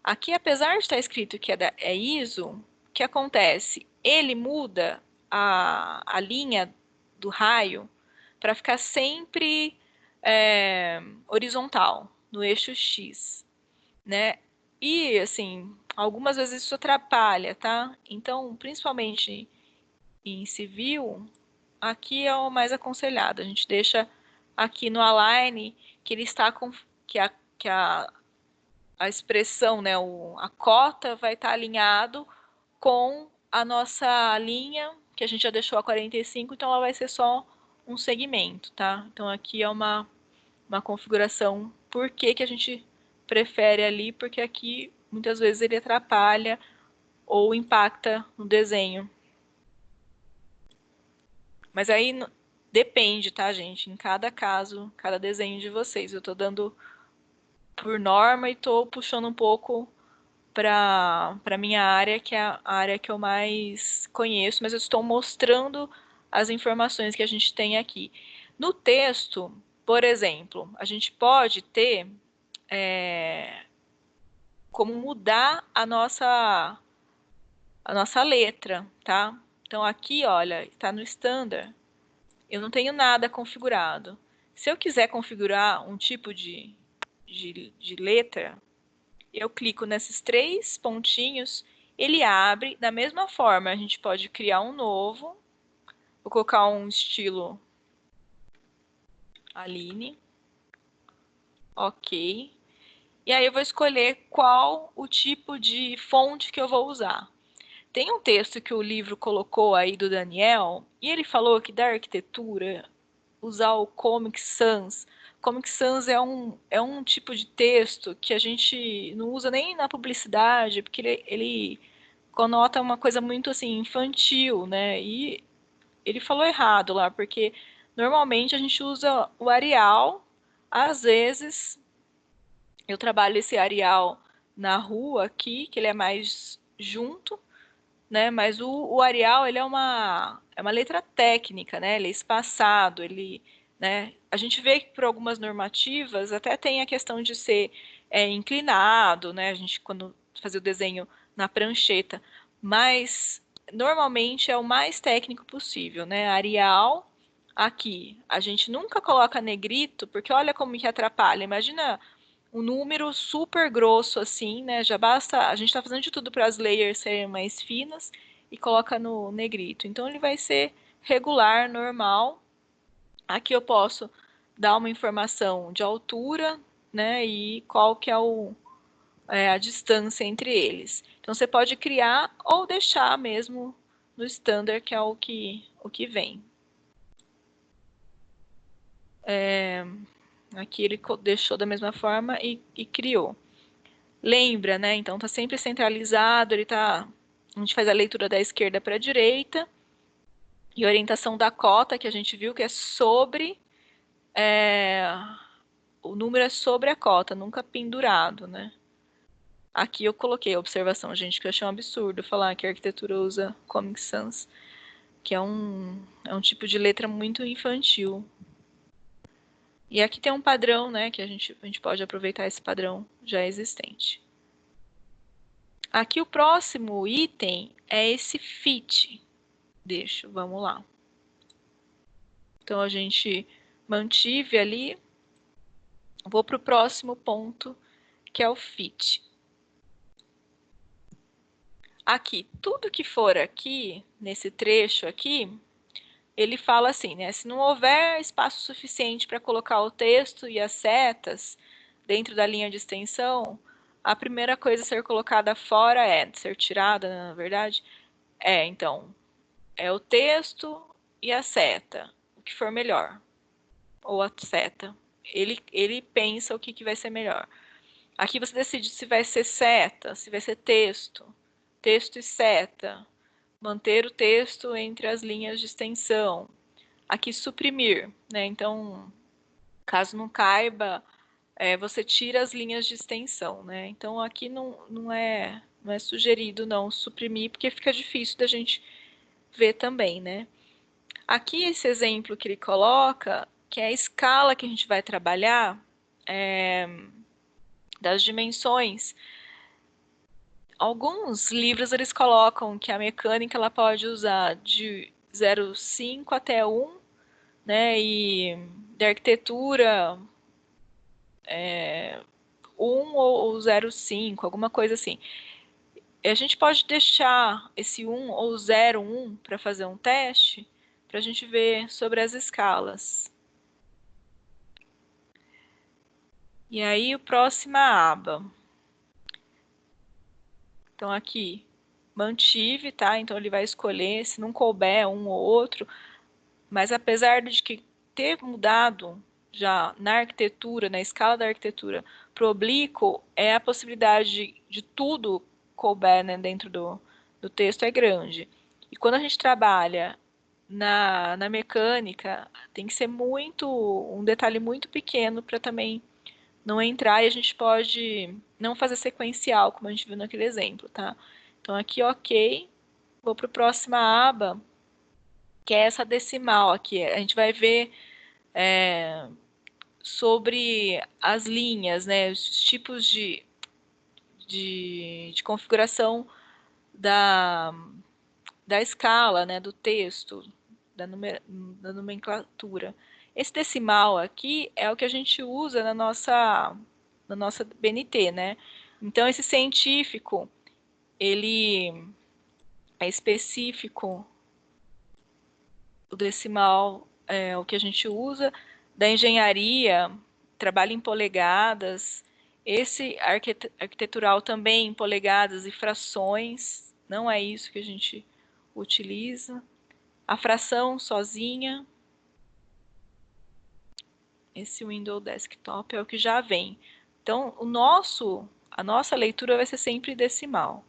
Aqui, apesar de estar escrito que é ISO, o que acontece? Ele muda a linha do raio para ficar sempre horizontal, no eixo X, né? E, assim, algumas vezes isso atrapalha, tá? Então, principalmente em civil, aqui é o mais aconselhado. A gente deixa aqui no align que ele está com... que a expressão, né, a cota vai estar alinhado com a nossa linha, que a gente já deixou a 45, então ela vai ser só um segmento, tá? Então aqui é uma configuração, por que a gente prefere ali, porque aqui muitas vezes ele atrapalha ou impacta no desenho. Mas aí depende, tá, gente? Em cada caso, cada desenho de vocês. Eu tô dando por norma e tô puxando um pouco para minha área, que é a área que eu mais conheço, mas eu estou mostrando as informações que a gente tem aqui. No texto, por exemplo, a gente pode ter como mudar a nossa letra, tá? Então aqui, olha, está no standard, eu não tenho nada configurado. Se eu quiser configurar um tipo de letra, eu clico nesses 3 pontinhos, ele abre da mesma forma. A gente pode criar um novo. Vou colocar um estilo Aline. Ok. E aí eu vou escolher qual o tipo de fonte que eu vou usar. Tem um texto que o livro colocou aí do Daniel, e ele falou que da arquitetura, usar o Comic Sans. Comic Sans é um tipo de texto que a gente não usa nem na publicidade, porque ele conota uma coisa muito assim infantil, né? E ele falou errado lá, porque normalmente a gente usa o Arial, às vezes eu trabalho esse Arial na rua aqui, que ele é mais junto, né? Mas o Arial, ele é uma letra técnica, né? Ele é espaçado, ele, né? A gente vê que por algumas normativas até tem a questão de ser inclinado, né? A gente quando fazia o desenho na prancheta, mas normalmente é o mais técnico possível, né? Arial aqui, a gente nunca coloca negrito, porque olha como que atrapalha. Imagina um número super grosso assim, né? Já basta, a gente está fazendo de tudo para as layers serem mais finas e coloca no negrito. Então ele vai ser regular, normal. Aqui eu posso dar uma informação de altura, né? E qual que é a distância entre eles. Então você pode criar ou deixar mesmo no standard, que é o que vem. Aqui ele deixou da mesma forma e criou. Lembra, né? Então tá sempre centralizado, a gente faz a leitura da esquerda para a direita e orientação da cota que a gente viu que é sobre o número é sobre a cota, nunca pendurado, né? Aqui eu coloquei a observação, gente, que eu achei um absurdo falar que a arquitetura usa Comic Sans, que é um tipo de letra muito infantil. E aqui tem um padrão, né, que a gente pode aproveitar esse padrão já existente. Aqui o próximo item é esse fit. Vamos lá. Então a gente mantive ali. Vou para o próximo ponto, que é o fit. Aqui, tudo que for aqui, nesse trecho aqui, ele fala assim, né? Se não houver espaço suficiente para colocar o texto e as setas dentro da linha de extensão, a primeira coisa a ser colocada fora ser tirada, na verdade, então, é o texto e a seta, o que for melhor, ou a seta. Ele pensa o que vai ser melhor. Aqui você decide se vai ser seta, se vai ser texto, texto e seta, manter o texto entre as linhas de extensão. Aqui suprimir, né? Então, caso não caiba, você tira as linhas de extensão, né? Então aqui não é sugerido não suprimir, porque fica difícil da gente ver também, né? Aqui esse exemplo que ele coloca, que é a escala que a gente vai trabalhar, das dimensões. Alguns livros eles colocam que a mecânica ela pode usar de 0,5 até 1, né? E da arquitetura 1 ou 0,5, alguma coisa assim. A gente pode deixar esse 1 ou 0,1 para fazer um teste, para a gente ver sobre as escalas. E aí, a próxima aba. Então, aqui, mantive, tá? Então, ele vai escolher, se não couber um ou outro, mas apesar de que ter mudado já na arquitetura, na escala da arquitetura, para o oblíquo, a possibilidade de tudo couber, né, dentro do texto é grande. E quando a gente trabalha na mecânica, tem que ser um detalhe muito pequeno para também não entrar e a gente pode não fazer sequencial, como a gente viu naquele exemplo, tá? Então aqui, ok, vou para a próxima aba, que é essa decimal aqui. A gente vai ver sobre as linhas, né, os tipos de configuração da, da escala, né, do texto, da nomenclatura. Esse decimal aqui é o que a gente usa na nossa BNT, né? Então, esse científico, ele é específico, o decimal é o que a gente usa, da engenharia, trabalha em polegadas, esse arquitetural também em polegadas e frações, não é isso que a gente utiliza. A fração sozinha. Esse Windows Desktop é o que já vem. Então, a nossa leitura vai ser sempre decimal.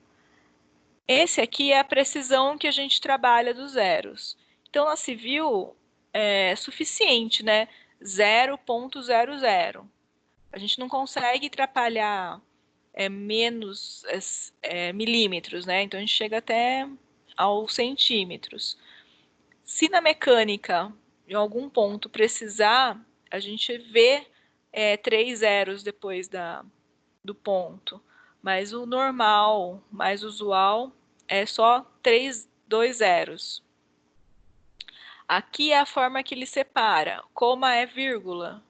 Esse aqui é a precisão que a gente trabalha dos zeros. Então, na civil, é suficiente, né? 0,00. A gente não consegue atrapalhar menos milímetros, né? Então, a gente chega até aos centímetros. Se na mecânica, em algum ponto, precisar, a gente vê 3 zeros depois do ponto. Mas o normal, mais usual, é só 2 zeros. Aqui é a forma que ele separa, coma é vírgula,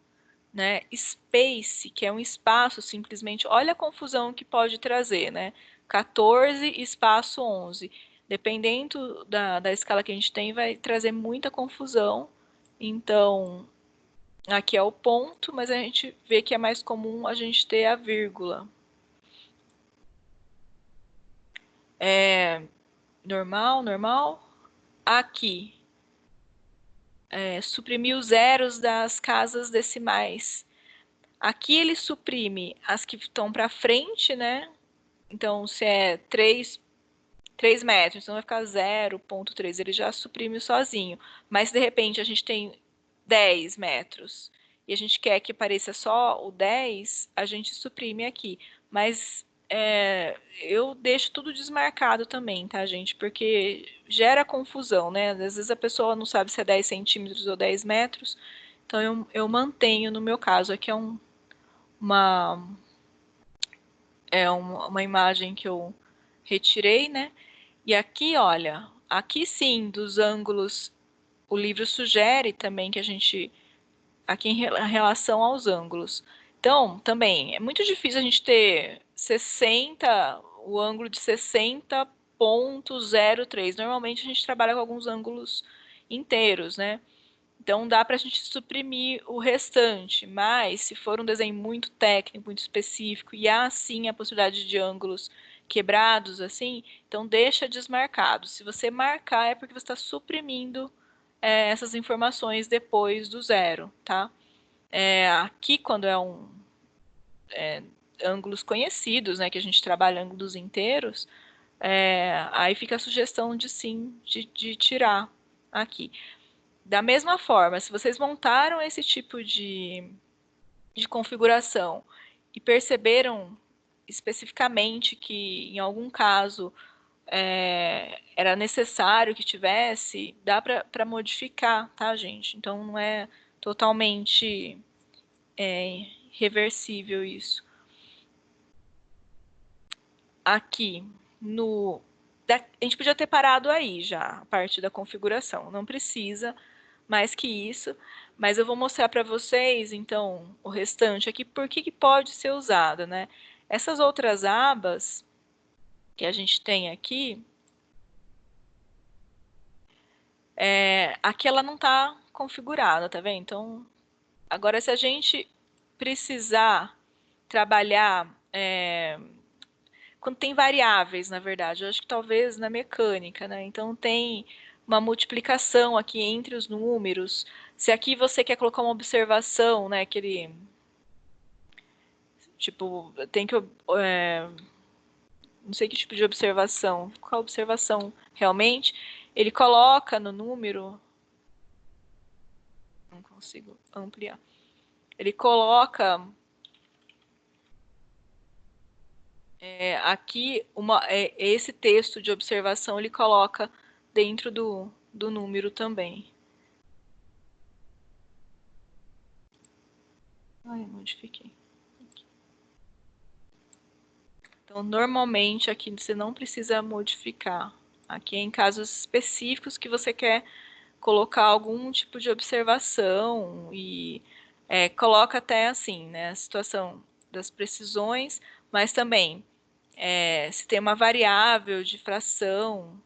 né? Space, que é um espaço simplesmente, olha a confusão que pode trazer, né? 14 espaço 11. Dependendo da escala que a gente tem, vai trazer muita confusão. Então, aqui é o ponto, mas a gente vê que é mais comum a gente ter a vírgula. Normal, normal. Aqui, suprimir os zeros das casas decimais. Aqui ele suprime as que estão para frente, né? Então, se é 3 metros, então vai ficar 0,3, ele já suprime sozinho. Mas, se de repente, a gente tem 10 metros e a gente quer que apareça só o 10, a gente suprime aqui. Mas eu deixo tudo desmarcado também, tá, gente? Porque gera confusão, né? Às vezes a pessoa não sabe se é 10 centímetros ou 10 metros. Então, eu mantenho, no meu caso, aqui é uma, uma imagem que eu retirei, né? E aqui, olha, aqui sim, dos ângulos, o livro sugere também que a gente, aqui em relação aos ângulos. Então, também, é muito difícil a gente ter 60, o ângulo de 60,03. Normalmente a gente trabalha com alguns ângulos inteiros, né? Então dá para a gente suprimir o restante, mas se for um desenho muito técnico, muito específico, e há sim a possibilidade de ângulos quebrados, assim, então deixa desmarcado. Se você marcar é porque você está suprimindo essas informações depois do zero, tá? Aqui, quando ângulos conhecidos, né, que a gente trabalha ângulos inteiros, aí fica a sugestão de sim, de tirar aqui. Da mesma forma, se vocês montaram esse tipo de configuração e perceberam especificamente que em algum caso era necessário que tivesse, dá para modificar, tá, gente? Então não é totalmente reversível isso. Aqui no a gente podia ter parado aí já, a parte da configuração. Não precisa mais que isso, mas eu vou mostrar para vocês, então, o restante aqui, por que pode ser usado, né? Essas outras abas que a gente tem aqui, aqui ela não está configurada, tá vendo? Então, agora se a gente precisar trabalhar quando tem variáveis, na verdade, eu acho que talvez na mecânica, né? Então tem uma multiplicação aqui entre os números. Se aqui você quer colocar uma observação, né? Aquele tipo, tem que não sei que tipo de observação, qual a observação realmente, ele coloca no número, não consigo ampliar, ele coloca aqui esse texto de observação, ele coloca dentro do número também. Ai, modifiquei. Então, normalmente aqui você não precisa modificar. Aqui é em casos específicos que você quer colocar algum tipo de observação e coloca até assim, né, a situação das precisões, mas também se tem uma variável de fração.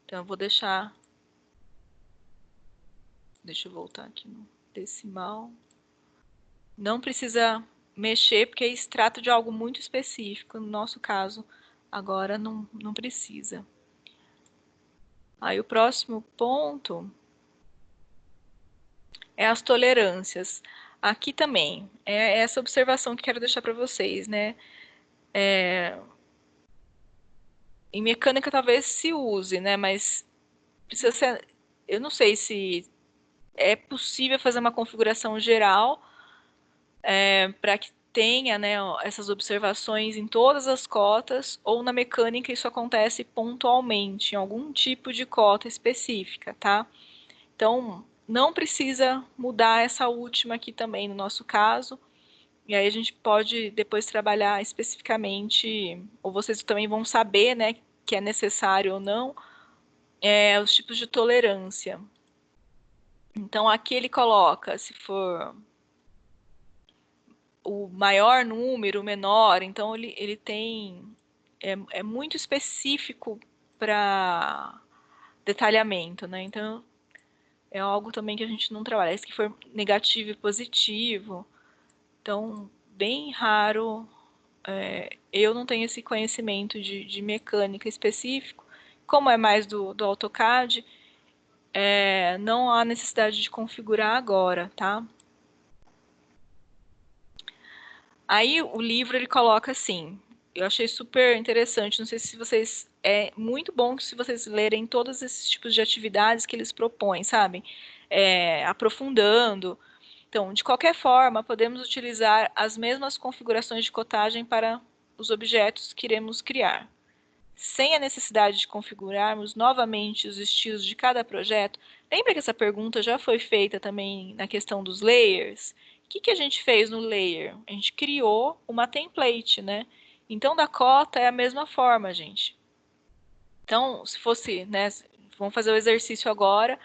Então, eu vou deixa eu voltar aqui no decimal. Não precisa mexer, porque é extrato de algo muito específico. No nosso caso, agora não precisa. Aí o próximo ponto é as tolerâncias. Aqui também, é essa observação que quero deixar para vocês, né? Em mecânica talvez se use, né? Mas precisa ser. Eu não sei se é possível fazer uma configuração geral para que tenha, né, essas observações em todas as cotas, ou na mecânica isso acontece pontualmente, em algum tipo de cota específica, tá? Então, não precisa mudar essa última aqui também no nosso caso, e aí a gente pode depois trabalhar especificamente, ou vocês também vão saber, né, que é necessário ou não, os tipos de tolerância. Então, aqui ele coloca, se for o maior número, o menor, então ele tem, é muito específico para detalhamento, né? Então, é algo também que a gente não trabalha. Se for negativo e positivo, então, bem raro, eu não tenho esse conhecimento de mecânica específico, como é mais do AutoCAD, não há necessidade de configurar agora, tá? Aí o livro ele coloca assim, eu achei super interessante, não sei se vocês, é muito bom que se vocês lerem todos esses tipos de atividades que eles propõem, sabe? Aprofundando. Então, de qualquer forma, podemos utilizar as mesmas configurações de cotagem para os objetos que iremos criar. Sem a necessidade de configurarmos novamente os estilos de cada projeto, lembra que essa pergunta já foi feita também na questão dos layers? O que a gente fez no layer? A gente criou uma template, né? Então, da cota é a mesma forma, gente. Então, se fosse, né? Vamos fazer o exercício agora.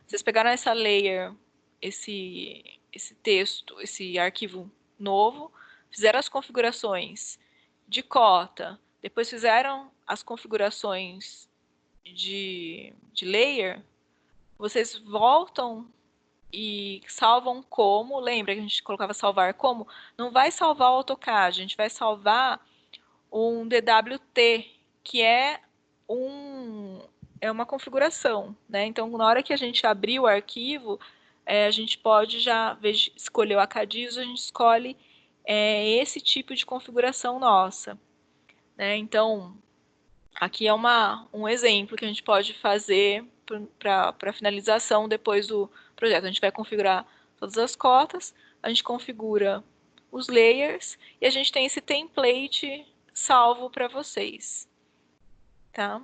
Vocês pegaram essa layer, esse texto, esse arquivo novo, fizeram as configurações de cota, depois fizeram as configurações de layer, vocês voltam e salvam como, lembra que a gente colocava salvar como? Não vai salvar o AutoCAD, a gente vai salvar um DWT, que um, é uma configuração, né? Então, na hora que a gente abrir o arquivo, a gente pode já escolher o Acadiso, a gente escolhe esse tipo de configuração nossa, né? Então, aqui é um exemplo que a gente pode fazer para finalização depois do projeto. A gente vai configurar todas as cotas, a gente configura os layers e a gente tem esse template salvo para vocês, tá?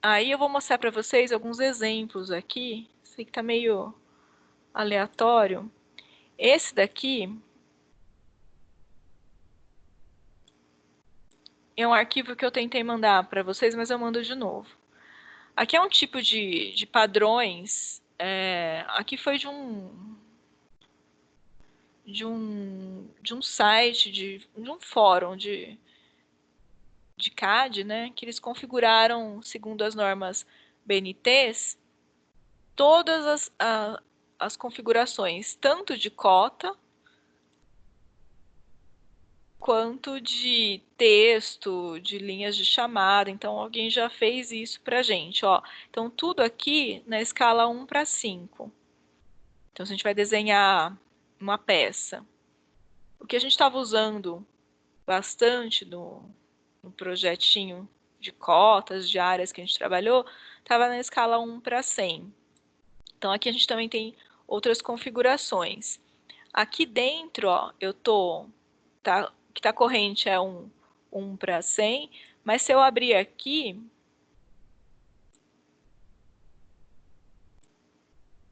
Aí eu vou mostrar para vocês alguns exemplos aqui. Sei que tá meio aleatório. Esse daqui é um arquivo que eu tentei mandar para vocês, mas eu mando de novo. Aqui é um tipo de padrões. Aqui foi de um site, de um fórum de CAD, né? Que eles configuraram, segundo as normas BNTs, todas as configurações, tanto de cota quanto de texto, de linhas de chamada. Então, alguém já fez isso para a gente, ó. Então, tudo aqui na escala 1 para 5. Então, se a gente vai desenhar uma peça, o que a gente estava usando bastante no projetinho de cotas, de áreas que a gente trabalhou, estava na escala 1 para 100. Então, aqui a gente também tem outras configurações. Aqui dentro, ó, que está corrente é 1 para 100, mas se eu abrir aqui,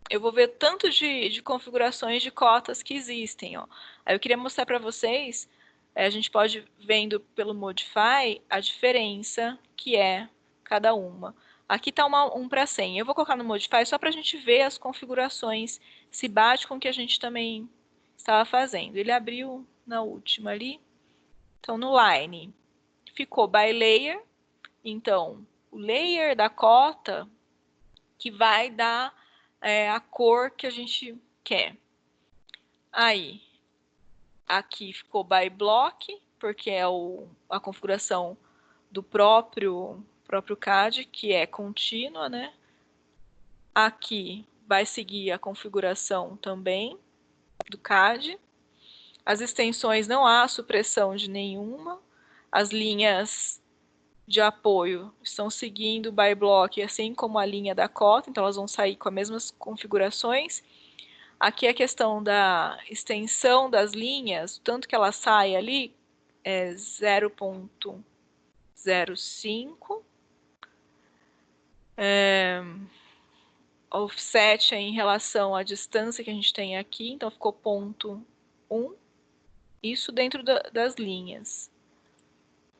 eu vou ver tanto de configurações de cotas que existem, ó. Aí eu queria mostrar para vocês, a gente pode vendo pelo Modify a diferença que é cada uma. Aqui está 1 para 100. Eu vou colocar no Modify só para a gente ver as configurações, se bate com o que a gente também estava fazendo. Ele abriu na última ali. Então, no Line, ficou by layer. Então, o layer da cota que vai dar a cor que a gente quer. Aí, aqui ficou by block, porque é a configuração do próprio próprio CAD, que é contínua, né? Aqui vai seguir a configuração também do CAD. As extensões não há supressão de nenhuma. As linhas de apoio estão seguindo o by block, assim como a linha da cota, então elas vão sair com as mesmas configurações. Aqui a questão da extensão das linhas, tanto que ela sai ali, é 0.05. Offset é em relação à distância que a gente tem aqui, então ficou 0.1. Isso dentro das linhas.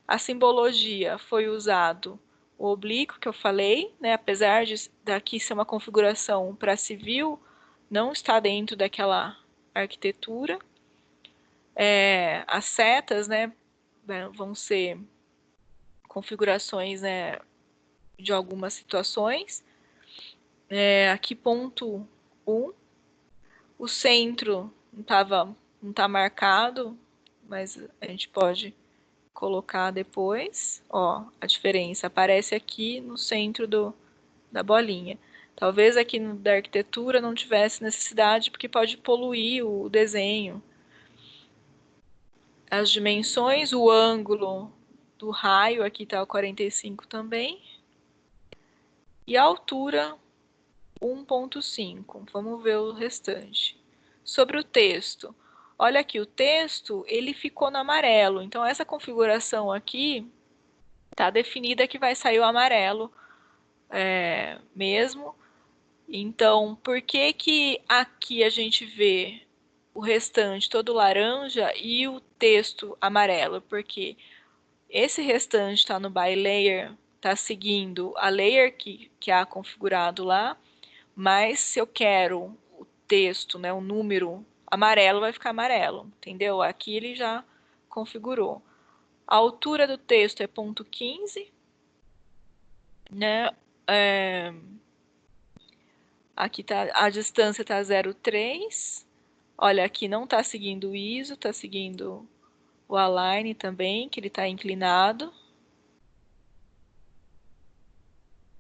A simbologia foi usado o oblíquo que eu falei, né? Apesar de daqui ser uma configuração para civil, não está dentro daquela arquitetura. As setas, né, vão ser configurações, né, de algumas situações. Aqui ponto 1. O centro não tá marcado, mas a gente pode colocar depois. Ó, a diferença aparece aqui no centro da bolinha. Talvez aqui da arquitetura não tivesse necessidade, porque pode poluir o desenho. As dimensões, o ângulo do raio, aqui está o 45 também. E a altura, 1.5. Vamos ver o restante. Sobre o texto. Olha aqui, o texto, ele ficou no amarelo. Então, essa configuração aqui está definida que vai sair o amarelo mesmo. Então, por que que aqui a gente vê o restante todo laranja e o texto amarelo? Porque esse restante está no by layer, está seguindo a layer que há configurado lá, mas se eu quero o texto, né, o número amarelo, vai ficar amarelo, entendeu? Aqui ele já configurou. A altura do texto é 0.15, né? Aqui tá, a distância está 0,3. Olha, aqui não está seguindo o ISO, está seguindo o align também, que ele está inclinado.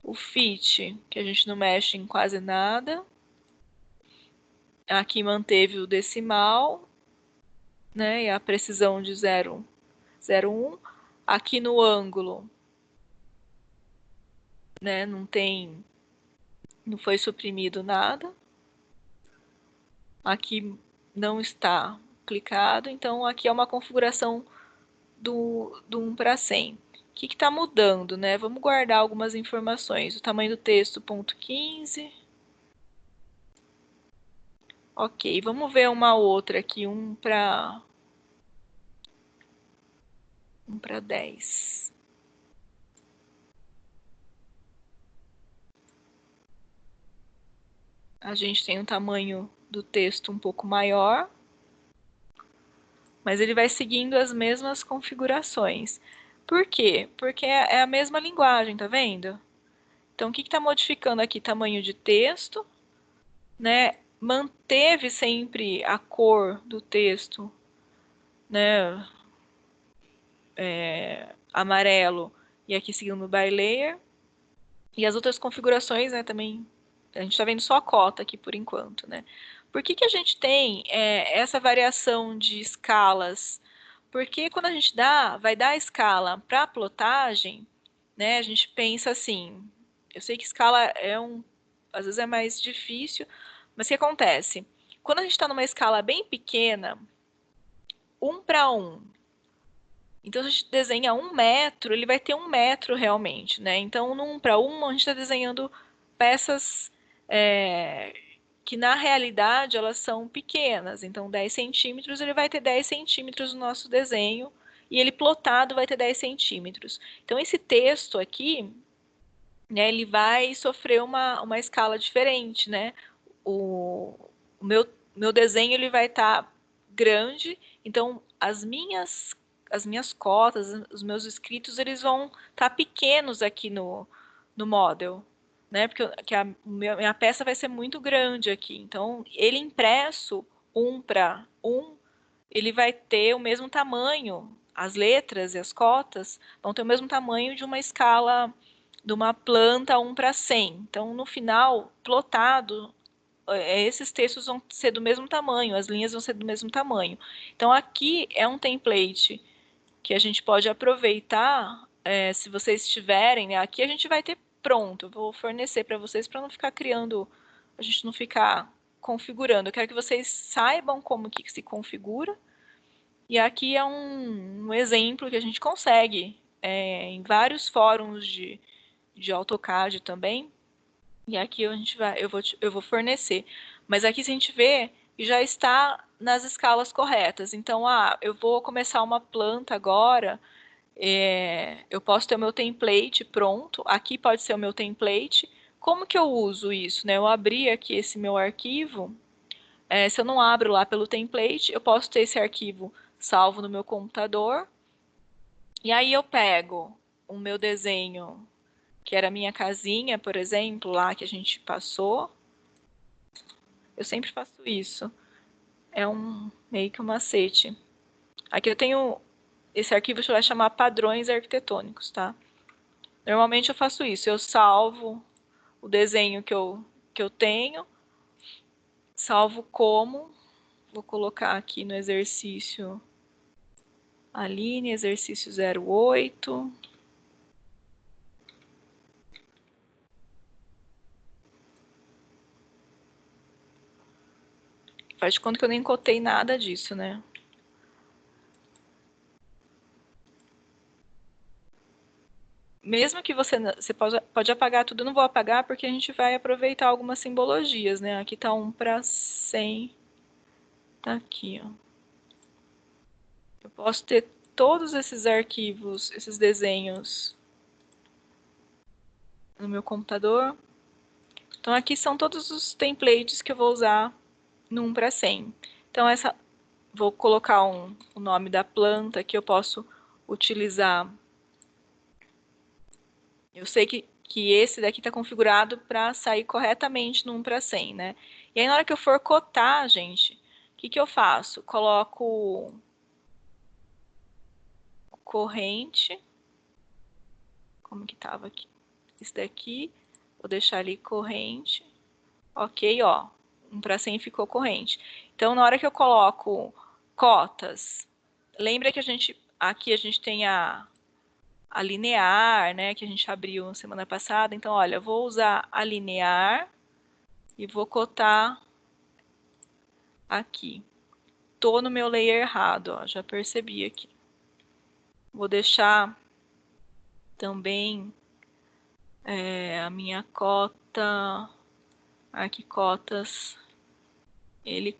O fit, que a gente não mexe em quase nada. Aqui manteve o decimal, né? E a precisão de 0,01. Aqui no ângulo, né? Não foi suprimido nada. Aqui não está clicado, então aqui é uma configuração do 1 para 100. O que está mudando, né? Vamos guardar algumas informações. O tamanho do texto, 0.15. Ok, vamos ver uma outra aqui, 1 para 10. A gente tem um tamanho do texto um pouco maior, mas ele vai seguindo as mesmas configurações. Por quê? Porque é a mesma linguagem, tá vendo? Então, o que está modificando aqui? Tamanho de texto, né? Manteve sempre a cor do texto, né? Amarelo, e aqui seguindo o by layer. E as outras configurações, né, também, a gente está vendo só a cota aqui por enquanto, né? Por que que a gente tem essa variação de escalas? Porque quando a gente vai dar a escala para a plotagem, né, a gente pensa assim, eu sei que escala às vezes é mais difícil, mas o que acontece? Quando a gente está numa escala bem pequena, 1 para 1, então, se a gente desenha 1 metro, ele vai ter 1 metro realmente, né? Então, no 1 para 1, a gente está desenhando peças que, na realidade, elas são pequenas. Então, 10 centímetros, ele vai ter 10 centímetros no nosso desenho, e ele plotado vai ter 10 centímetros. Então, esse texto aqui, né, ele vai sofrer uma escala diferente, né? O meu desenho, ele vai estar grande, então, as minhas cotas, os meus escritos, eles vão estar pequenos aqui no model, né? Porque a minha peça vai ser muito grande aqui. Então, ele impresso 1 para 1, ele vai ter o mesmo tamanho. As letras e as cotas vão ter o mesmo tamanho de uma escala de uma planta 1:100. Então, no final, plotado, esses textos vão ser do mesmo tamanho, as linhas vão ser do mesmo tamanho. Então, aqui é um template que a gente pode aproveitar, se vocês tiverem, né? Aqui a gente vai ter pronto, eu vou fornecer para vocês para não ficar criando, a gente não ficar configurando. Eu quero que vocês saibam como que se configura. E aqui é um exemplo que a gente consegue em vários fóruns de AutoCAD também. E aqui eu vou fornecer. Mas aqui se a gente vê, já está nas escalas corretas. Então, eu vou começar uma planta agora. Eu posso ter o meu template pronto. Aqui pode ser o meu template. Como que eu uso isso, né? Eu abri aqui esse meu arquivo. Se eu não abro lá pelo template, eu posso ter esse arquivo salvo no meu computador. E aí eu pego o meu desenho, que era a minha casinha, por exemplo, lá que a gente passou. Eu sempre faço isso. É meio que um macete. Aqui eu tenho esse arquivo que vai chamar padrões arquitetônicos, tá? Normalmente eu faço isso, eu salvo o desenho que eu tenho, salvo como, vou colocar aqui no exercício Aline, exercício 08. Faz de conta que eu nem cotei nada disso, né? Mesmo que você pode apagar tudo, eu não vou apagar porque a gente vai aproveitar algumas simbologias, né? Aqui tá 1:100. Tá aqui, ó. Eu posso ter todos esses arquivos, esses desenhos no meu computador. Então, aqui são todos os templates que eu vou usar no 1:100. Então, vou colocar o nome da planta que eu posso utilizar. Eu sei que esse daqui está configurado para sair corretamente no 1:100, né? E aí, na hora que eu for cotar, gente, o que eu faço? Coloco corrente. Como que estava aqui? Esse daqui, vou deixar ali corrente. Ok, ó, 1:100 ficou corrente. Então, na hora que eu coloco cotas, lembra que aqui a gente tem a linear, né, que a gente abriu semana passada. Então, olha, eu vou usar a linear e vou cotar aqui. Tô no meu layer errado, ó, já percebi aqui. Vou deixar também a minha cota, aqui cotas, ele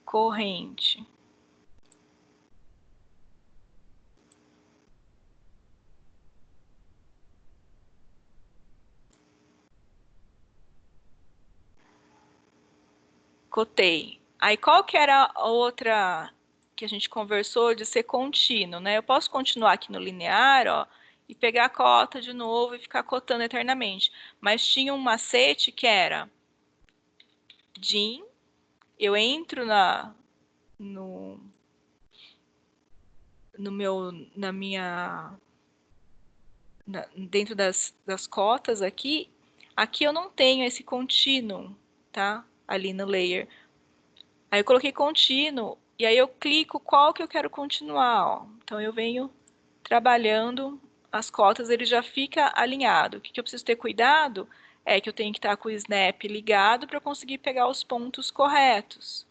corrente. Cotei. Aí, qual que era a outra que a gente conversou de ser contínuo, né? Eu posso continuar aqui no linear, ó, e pegar a cota de novo e ficar cotando eternamente. Mas tinha um macete que era DIN, eu entro dentro das cotas aqui. Aqui eu não tenho esse contínuo, tá? Ali no layer. Aí eu coloquei contínuo e aí eu clico qual que eu quero continuar, ó. Então eu venho trabalhando as cotas, ele já fica alinhado. O que eu preciso ter cuidado é que eu tenho que estar com o snap ligado para conseguir pegar os pontos corretos.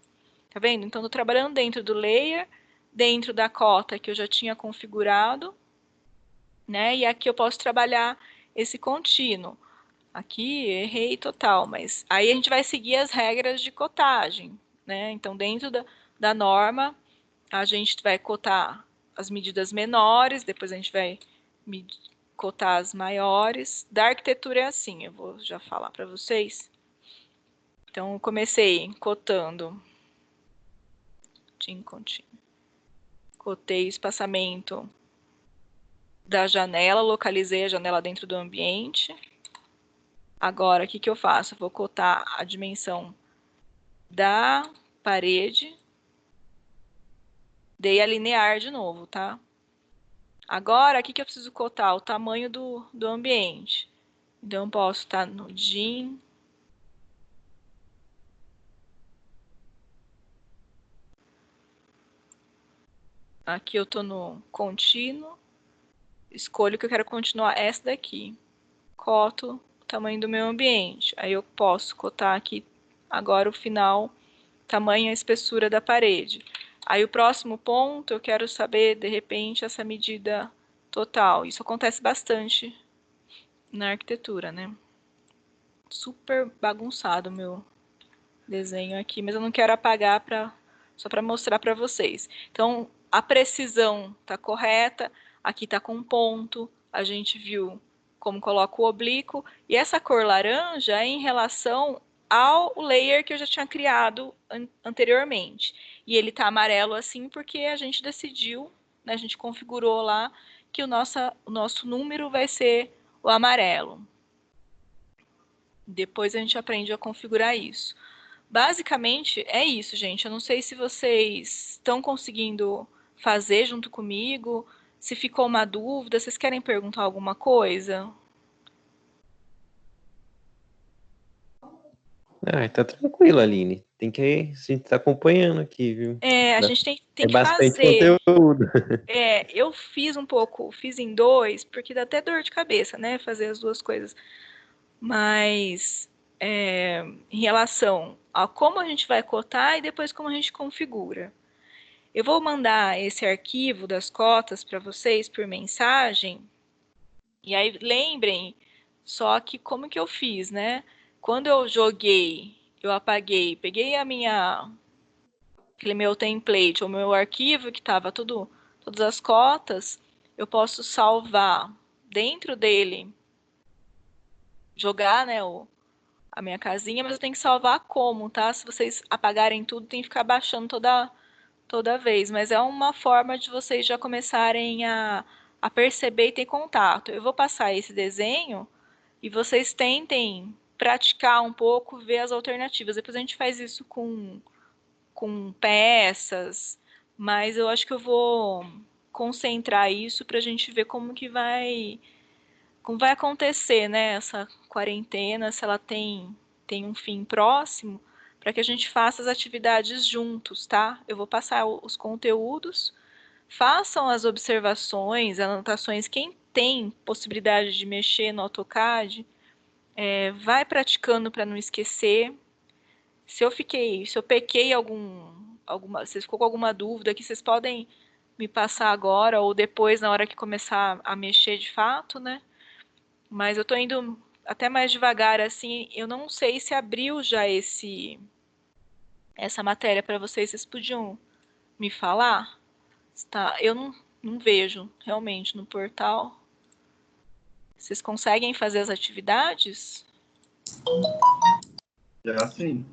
Tá vendo? Então, estou trabalhando dentro do layer, dentro da cota que eu já tinha configurado, né? E aqui eu posso trabalhar esse contínuo. Aqui errei total, mas aí a gente vai seguir as regras de cotagem, né? Então, dentro da norma, a gente vai cotar as medidas menores, depois a gente vai cotar as maiores. Da arquitetura é assim, eu vou já falar para vocês. Então, eu comecei cotando contínuo. Cotei o espaçamento da janela, localizei a janela dentro do ambiente. Agora, o que eu faço? Eu vou cotar a dimensão da parede. Dei a linear de novo, tá? Agora, aqui que eu preciso cotar o tamanho do ambiente. Então, eu posso estar no DIN. Aqui eu estou no contínuo. Escolho que eu quero continuar essa daqui. Coto o tamanho do meu ambiente. Aí eu posso cotar aqui agora o final, tamanho e espessura da parede. Aí o próximo ponto eu quero saber, de repente, essa medida total. Isso acontece bastante na arquitetura, né? Super bagunçado o meu desenho aqui, mas eu não quero apagar só para mostrar para vocês. Então, a precisão está correta, aqui está com ponto, a gente viu como coloca o oblíquo, e essa cor laranja é em relação ao layer que eu já tinha criado anteriormente. E ele está amarelo assim porque a gente decidiu, né, a gente configurou lá que o nosso número vai ser o amarelo. Depois a gente aprende a configurar isso. Basicamente é isso, gente. Eu não sei se vocês estão conseguindo fazer junto comigo, se ficou uma dúvida, vocês querem perguntar alguma coisa? Ah, tá tranquilo, Aline. A gente tá acompanhando aqui, viu? A gente tem É que bastante fazer. conteúdo. Eu fiz um pouco, fiz em dois, porque dá até dor de cabeça, né? Fazer as duas coisas. Mas em relação a como a gente vai cotar e depois como a gente configura. Eu vou mandar esse arquivo das cotas para vocês por mensagem. E aí lembrem só que como que eu fiz, né? Quando eu joguei, eu apaguei, peguei aquele meu template, o meu arquivo que estava todas as cotas, eu posso salvar dentro dele, jogar, né, a minha casinha, mas eu tenho que salvar como, tá? Se vocês apagarem tudo, tem que ficar baixando toda vez, mas é uma forma de vocês já começarem a perceber e ter contato. Eu vou passar esse desenho e vocês tentem praticar um pouco, ver as alternativas. Depois a gente faz isso com peças, mas eu acho que eu vou concentrar isso para a gente ver como vai acontecer, né, essa quarentena, se ela tem um fim próximo, para que a gente faça as atividades juntos, tá? Eu vou passar os conteúdos, façam as observações, anotações. Quem tem possibilidade de mexer no AutoCAD, vai praticando para não esquecer. Se eu pequei se ficou com alguma dúvida que vocês podem me passar agora ou depois na hora que começar a mexer de fato, né? Mas eu tô indo até mais devagar assim. Eu não sei se abriu já essa matéria para vocês. Vocês podiam me falar? Tá, eu não vejo realmente no portal. Vocês conseguem fazer as atividades? Já sim.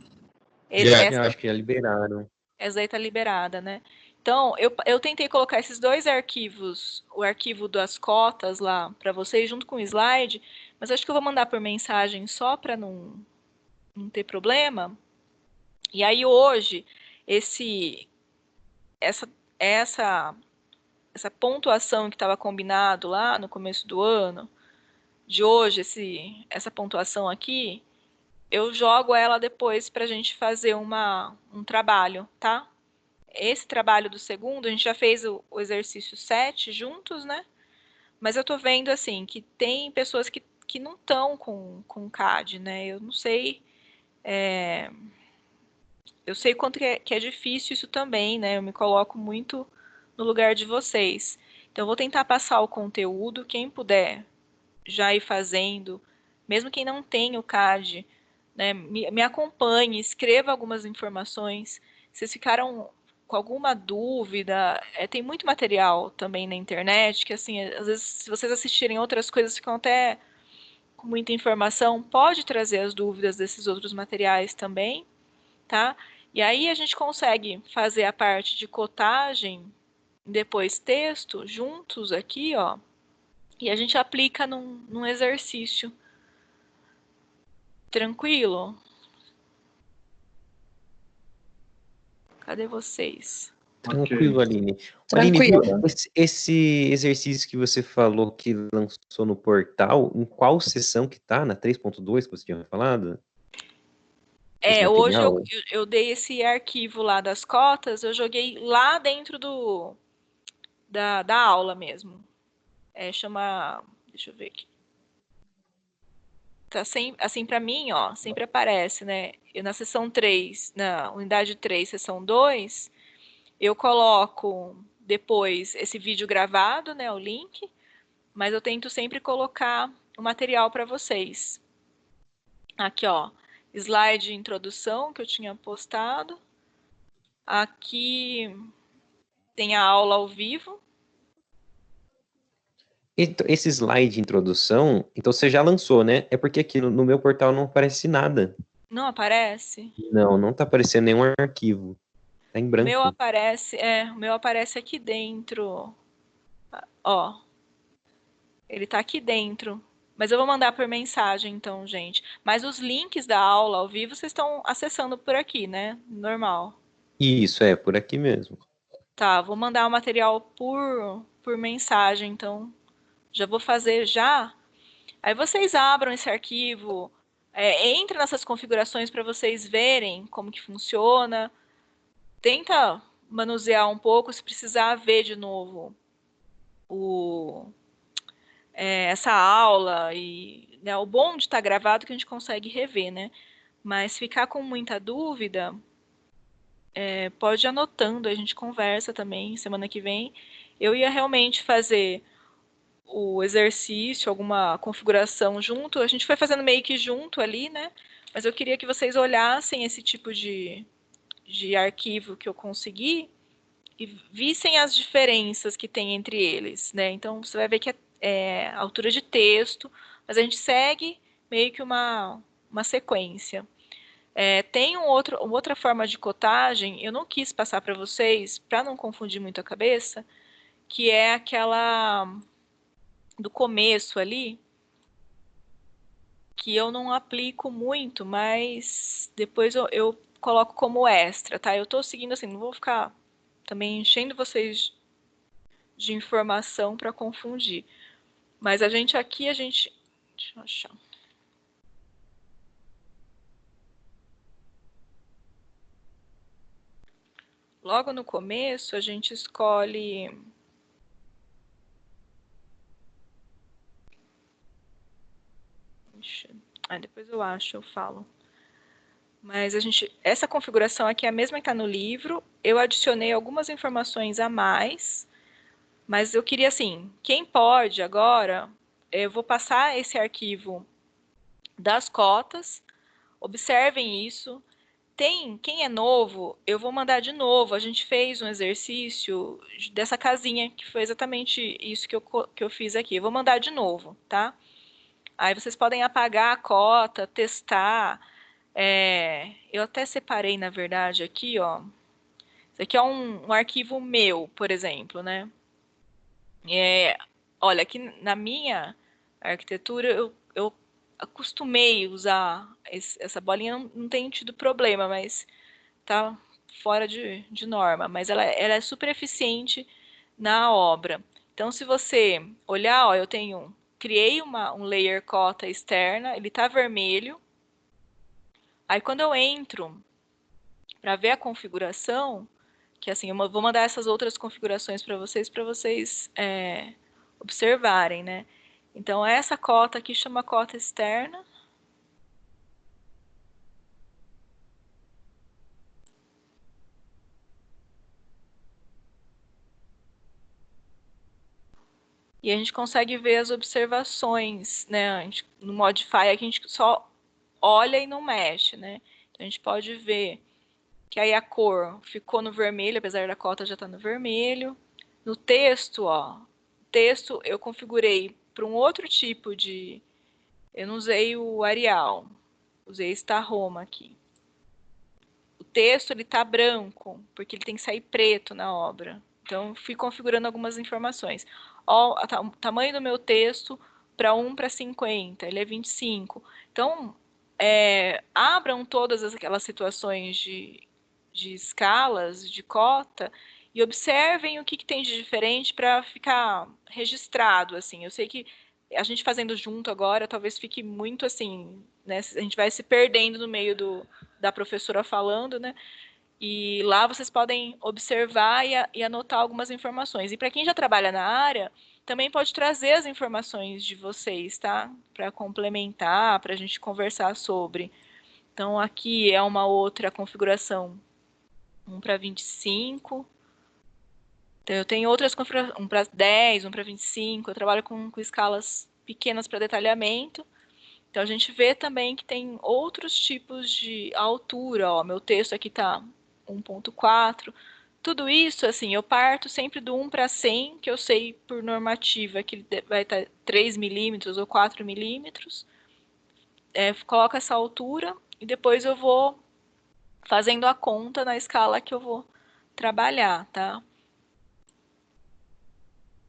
Já Essa, acho que já liberaram. essa aí está liberada, né? Então, eu tentei colocar esses dois arquivos, o arquivo das cotas lá para vocês, junto com o slide, mas acho que eu vou mandar por mensagem só para não ter problema. E aí hoje, essa, essa, essa pontuação que estava combinado lá no começo do ano, de hoje, essa pontuação aqui, eu jogo ela depois para a gente fazer um trabalho, tá? Esse trabalho do segundo, a gente já fez o exercício 7 juntos, né? Mas eu tô vendo, assim, que tem pessoas que não estão com CAD, né? Eu não sei, eu sei quanto que é difícil isso também, né? Eu me coloco muito no lugar de vocês. Então, eu vou tentar passar o conteúdo, quem puder já ir fazendo, mesmo quem não tem o CAD, né, me acompanhe, escreva algumas informações. Vocês ficaram com alguma dúvida? Tem muito material também na internet, que assim, às vezes, se vocês assistirem outras coisas, ficam até com muita informação. Pode trazer as dúvidas desses outros materiais também, tá? E aí a gente consegue fazer a parte de cotagem, depois texto, juntos aqui, ó, e a gente aplica num exercício. Tranquilo? Cadê vocês? Tranquilo, Aline. Aline, viu? Tranquilo. Esse exercício que você falou que lançou no portal, em qual sessão que tá? Na 3.2 que você tinha falado? Esse Hoje material? eu dei esse arquivo lá das cotas, eu joguei lá dentro da aula mesmo. Chama. Deixa eu ver aqui. Tá sempre, assim, para mim, ó, sempre aparece, né? Eu, na seção 3, na unidade 3, seção 2, eu coloco depois esse vídeo gravado, né? O link, mas eu tento sempre colocar o material para vocês. Aqui, ó, slide de introdução que eu tinha postado. Aqui tem a aula ao vivo. Esse slide de introdução, então você já lançou, né? É porque aqui no meu portal não aparece nada. Não aparece? Não tá aparecendo nenhum arquivo. Tá em O meu branco. aparece aqui dentro. Ó, ele tá aqui dentro. Mas eu vou mandar por mensagem, então, gente. Mas os links da aula ao vivo vocês estão acessando por aqui, né? Normal. Isso, por aqui mesmo. Tá, vou mandar o material por mensagem, então já vou fazer já. Aí vocês abram esse arquivo, entrem nessas configurações para vocês verem como que funciona. Tenta manusear um pouco, se precisar ver de novo essa aula. E, né, o bom de estar gravado é que a gente consegue rever, né? Mas ficar com muita dúvida, pode ir anotando, a gente conversa também semana que vem. Eu ia realmente fazer o exercício, alguma configuração junto. A gente foi fazendo meio que junto ali, né? Mas eu queria que vocês olhassem esse tipo de arquivo que eu consegui e vissem as diferenças que tem entre eles, né? Então, você vai ver que é altura de texto, mas a gente segue meio que uma sequência. Tem uma outra forma de cotagem, eu não quis passar para vocês, para não confundir muito a cabeça, que é aquela do começo ali, que eu não aplico muito, mas depois eu coloco como extra, tá? Eu tô seguindo assim, não vou ficar também enchendo vocês de informação para confundir. Mas a gente aqui, deixa eu achar. Logo no começo, a gente escolhe. Depois eu acho, eu falo. Mas essa configuração aqui é a mesma que está no livro. Eu adicionei algumas informações a mais, mas eu queria assim, quem pode agora, eu vou passar esse arquivo das cotas. Observem isso. Quem é novo, eu vou mandar de novo. A gente fez um exercício dessa casinha, que foi exatamente isso que eu fiz aqui. Eu vou mandar de novo, tá? Aí vocês podem apagar a cota, testar. Eu até separei, na verdade, aqui, ó. Isso aqui é um arquivo meu, por exemplo, né? Olha, aqui na minha arquitetura, eu acostumei usar essa bolinha, não tenho tido problema, mas tá fora de norma. Mas ela é super eficiente na obra. Então, se você olhar, ó, criei um layer cota externa, ele tá vermelho. Aí, quando eu entro para ver a configuração, que assim, eu vou mandar essas outras configurações para vocês observarem, né? Então, essa cota aqui chama cota externa. E a gente consegue ver as observações, né? No Modify aqui a gente só olha e não mexe, né? Então, a gente pode ver que aí a cor ficou no vermelho, apesar da cota já estar no vermelho. No texto, ó, texto eu configurei para um outro tipo de... Eu não usei o Arial, usei Star Home aqui. O texto, ele tá branco, porque ele tem que sair preto na obra. Então, fui configurando algumas informações. Ó, o tamanho do meu texto para 1 para 50, ele é 25. Então, abram todas aquelas situações de escalas, de cota, e observem o que tem de diferente para ficar registrado, assim. Eu sei que a gente fazendo junto agora, talvez fique muito assim, né? A gente vai se perdendo no meio da professora falando, né? E lá vocês podem observar e anotar algumas informações. E para quem já trabalha na área, também pode trazer as informações de vocês, tá? Para complementar, para a gente conversar sobre. Então, aqui é uma outra configuração, 1 para 25. Então, eu tenho outras configurações, 1 para 10, 1 para 25. Eu trabalho com escalas pequenas para detalhamento. Então, a gente vê também que tem outros tipos de altura. Ó, meu texto aqui está 1.4. Tudo isso, assim, eu parto sempre do 1 para 100, que eu sei por normativa que vai estar 3 milímetros ou 4 milímetros. Coloco essa altura e depois eu vou fazendo a conta na escala que eu vou trabalhar, tá?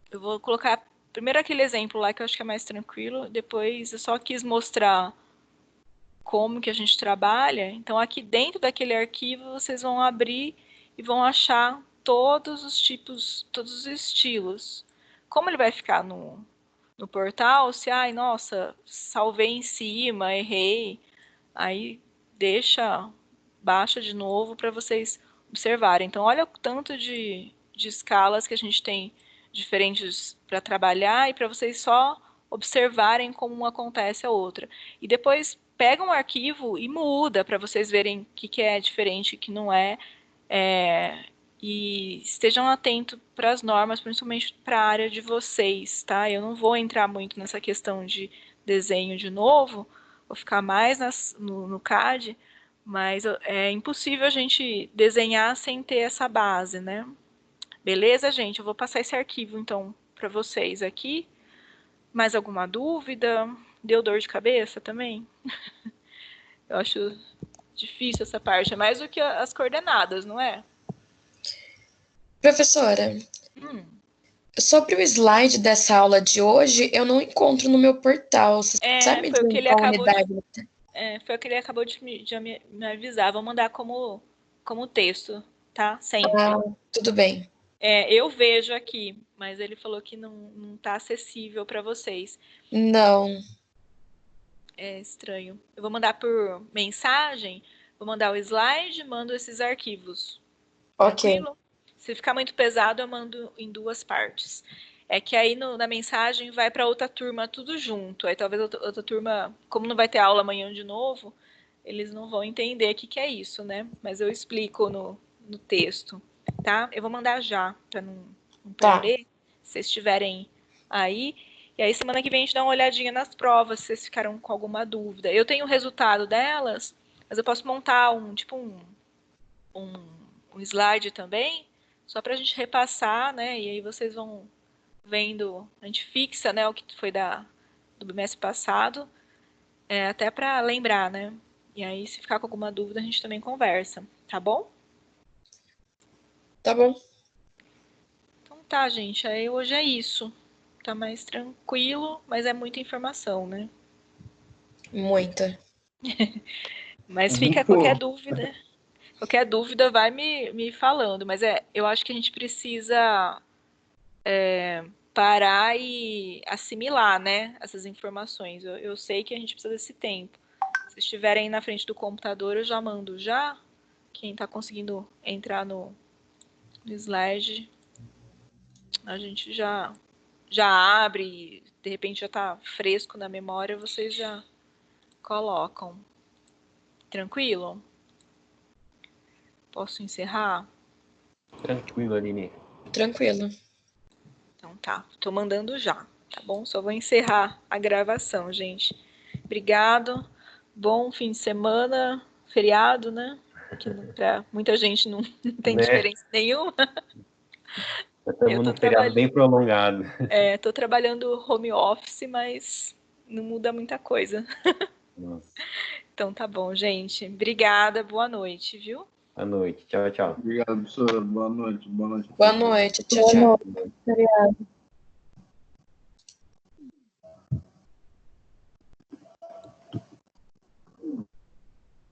Eu vou colocar primeiro aquele exemplo lá que eu acho que é mais tranquilo, depois eu só quis mostrar como que a gente trabalha. Então, aqui dentro daquele arquivo, vocês vão abrir e vão achar todos os tipos, todos os estilos. Como ele vai ficar no portal, se, ai, nossa, salvei em cima, errei, aí baixa de novo para vocês observarem. Então, olha o tanto de escalas que a gente tem diferentes para trabalhar e para vocês só observarem como acontece a outra. E depois pega um arquivo e muda para vocês verem o que é diferente e o que não é. E estejam atentos para as normas, principalmente para a área de vocês, tá? Eu não vou entrar muito nessa questão de desenho de novo, vou ficar mais no CAD, mas é impossível a gente desenhar sem ter essa base, né? Beleza, gente? Eu vou passar esse arquivo, então, para vocês aqui. Mais alguma dúvida? Deu dor de cabeça também? Eu acho difícil essa parte. É mais do que as coordenadas, não é? Professora, Hum. sobre o slide dessa aula de hoje, eu não encontro no meu portal. Você sabe me Foi o que dizer ele qual acabou unidade? foi o que ele acabou de me avisar. Vou mandar como texto, tá? Sempre. Ah, tudo bem. Eu vejo aqui, mas ele falou que não tá acessível para vocês. Não. É estranho. Eu vou mandar por mensagem, vou mandar o slide, mando esses arquivos. Ok. Tranquilo? Se ficar muito pesado, eu mando em 2 partes. É que aí na mensagem vai para outra turma tudo junto. Aí talvez outra turma, como não vai ter aula amanhã de novo, eles não vão entender o que é isso, né? Mas eu explico no texto, tá? Eu vou mandar já, para não perder, se vocês estiverem aí. E aí semana que vem a gente dá uma olhadinha nas provas, se vocês ficaram com alguma dúvida. Eu tenho o resultado delas, mas eu posso montar um slide também, só para a gente repassar, né? E aí vocês vão vendo, a gente fixa, né, o que foi do bimestre passado, até para lembrar, né? E aí, se ficar com alguma dúvida, a gente também conversa, tá bom? Tá bom. Então tá, gente, aí hoje é isso. Tá mais tranquilo, mas é muita informação, né? Muita. Mas fica qualquer dúvida vai me falando, mas eu acho que a gente precisa parar e assimilar, né, essas informações. Eu sei que a gente precisa desse tempo. Se estiverem na frente do computador, eu já mando já. Quem está conseguindo entrar no slide, a gente já abre, de repente já está fresco na memória, vocês já colocam. Tranquilo? Posso encerrar? Tranquilo, Aline. Tranquilo. Então tá, estou mandando já, tá bom? Só vou encerrar a gravação, gente. Obrigado, bom fim de semana, feriado, né? Que para muita gente não tem diferença nenhuma. Estamos num feriado bem prolongado. Estou trabalhando home office, mas não muda muita coisa. Nossa. Então tá bom, gente. Obrigada, boa noite, viu? Boa noite. Tchau, tchau. Obrigado, professora. Boa noite. Boa noite. Boa noite. Tchau, tchau. Boa noite.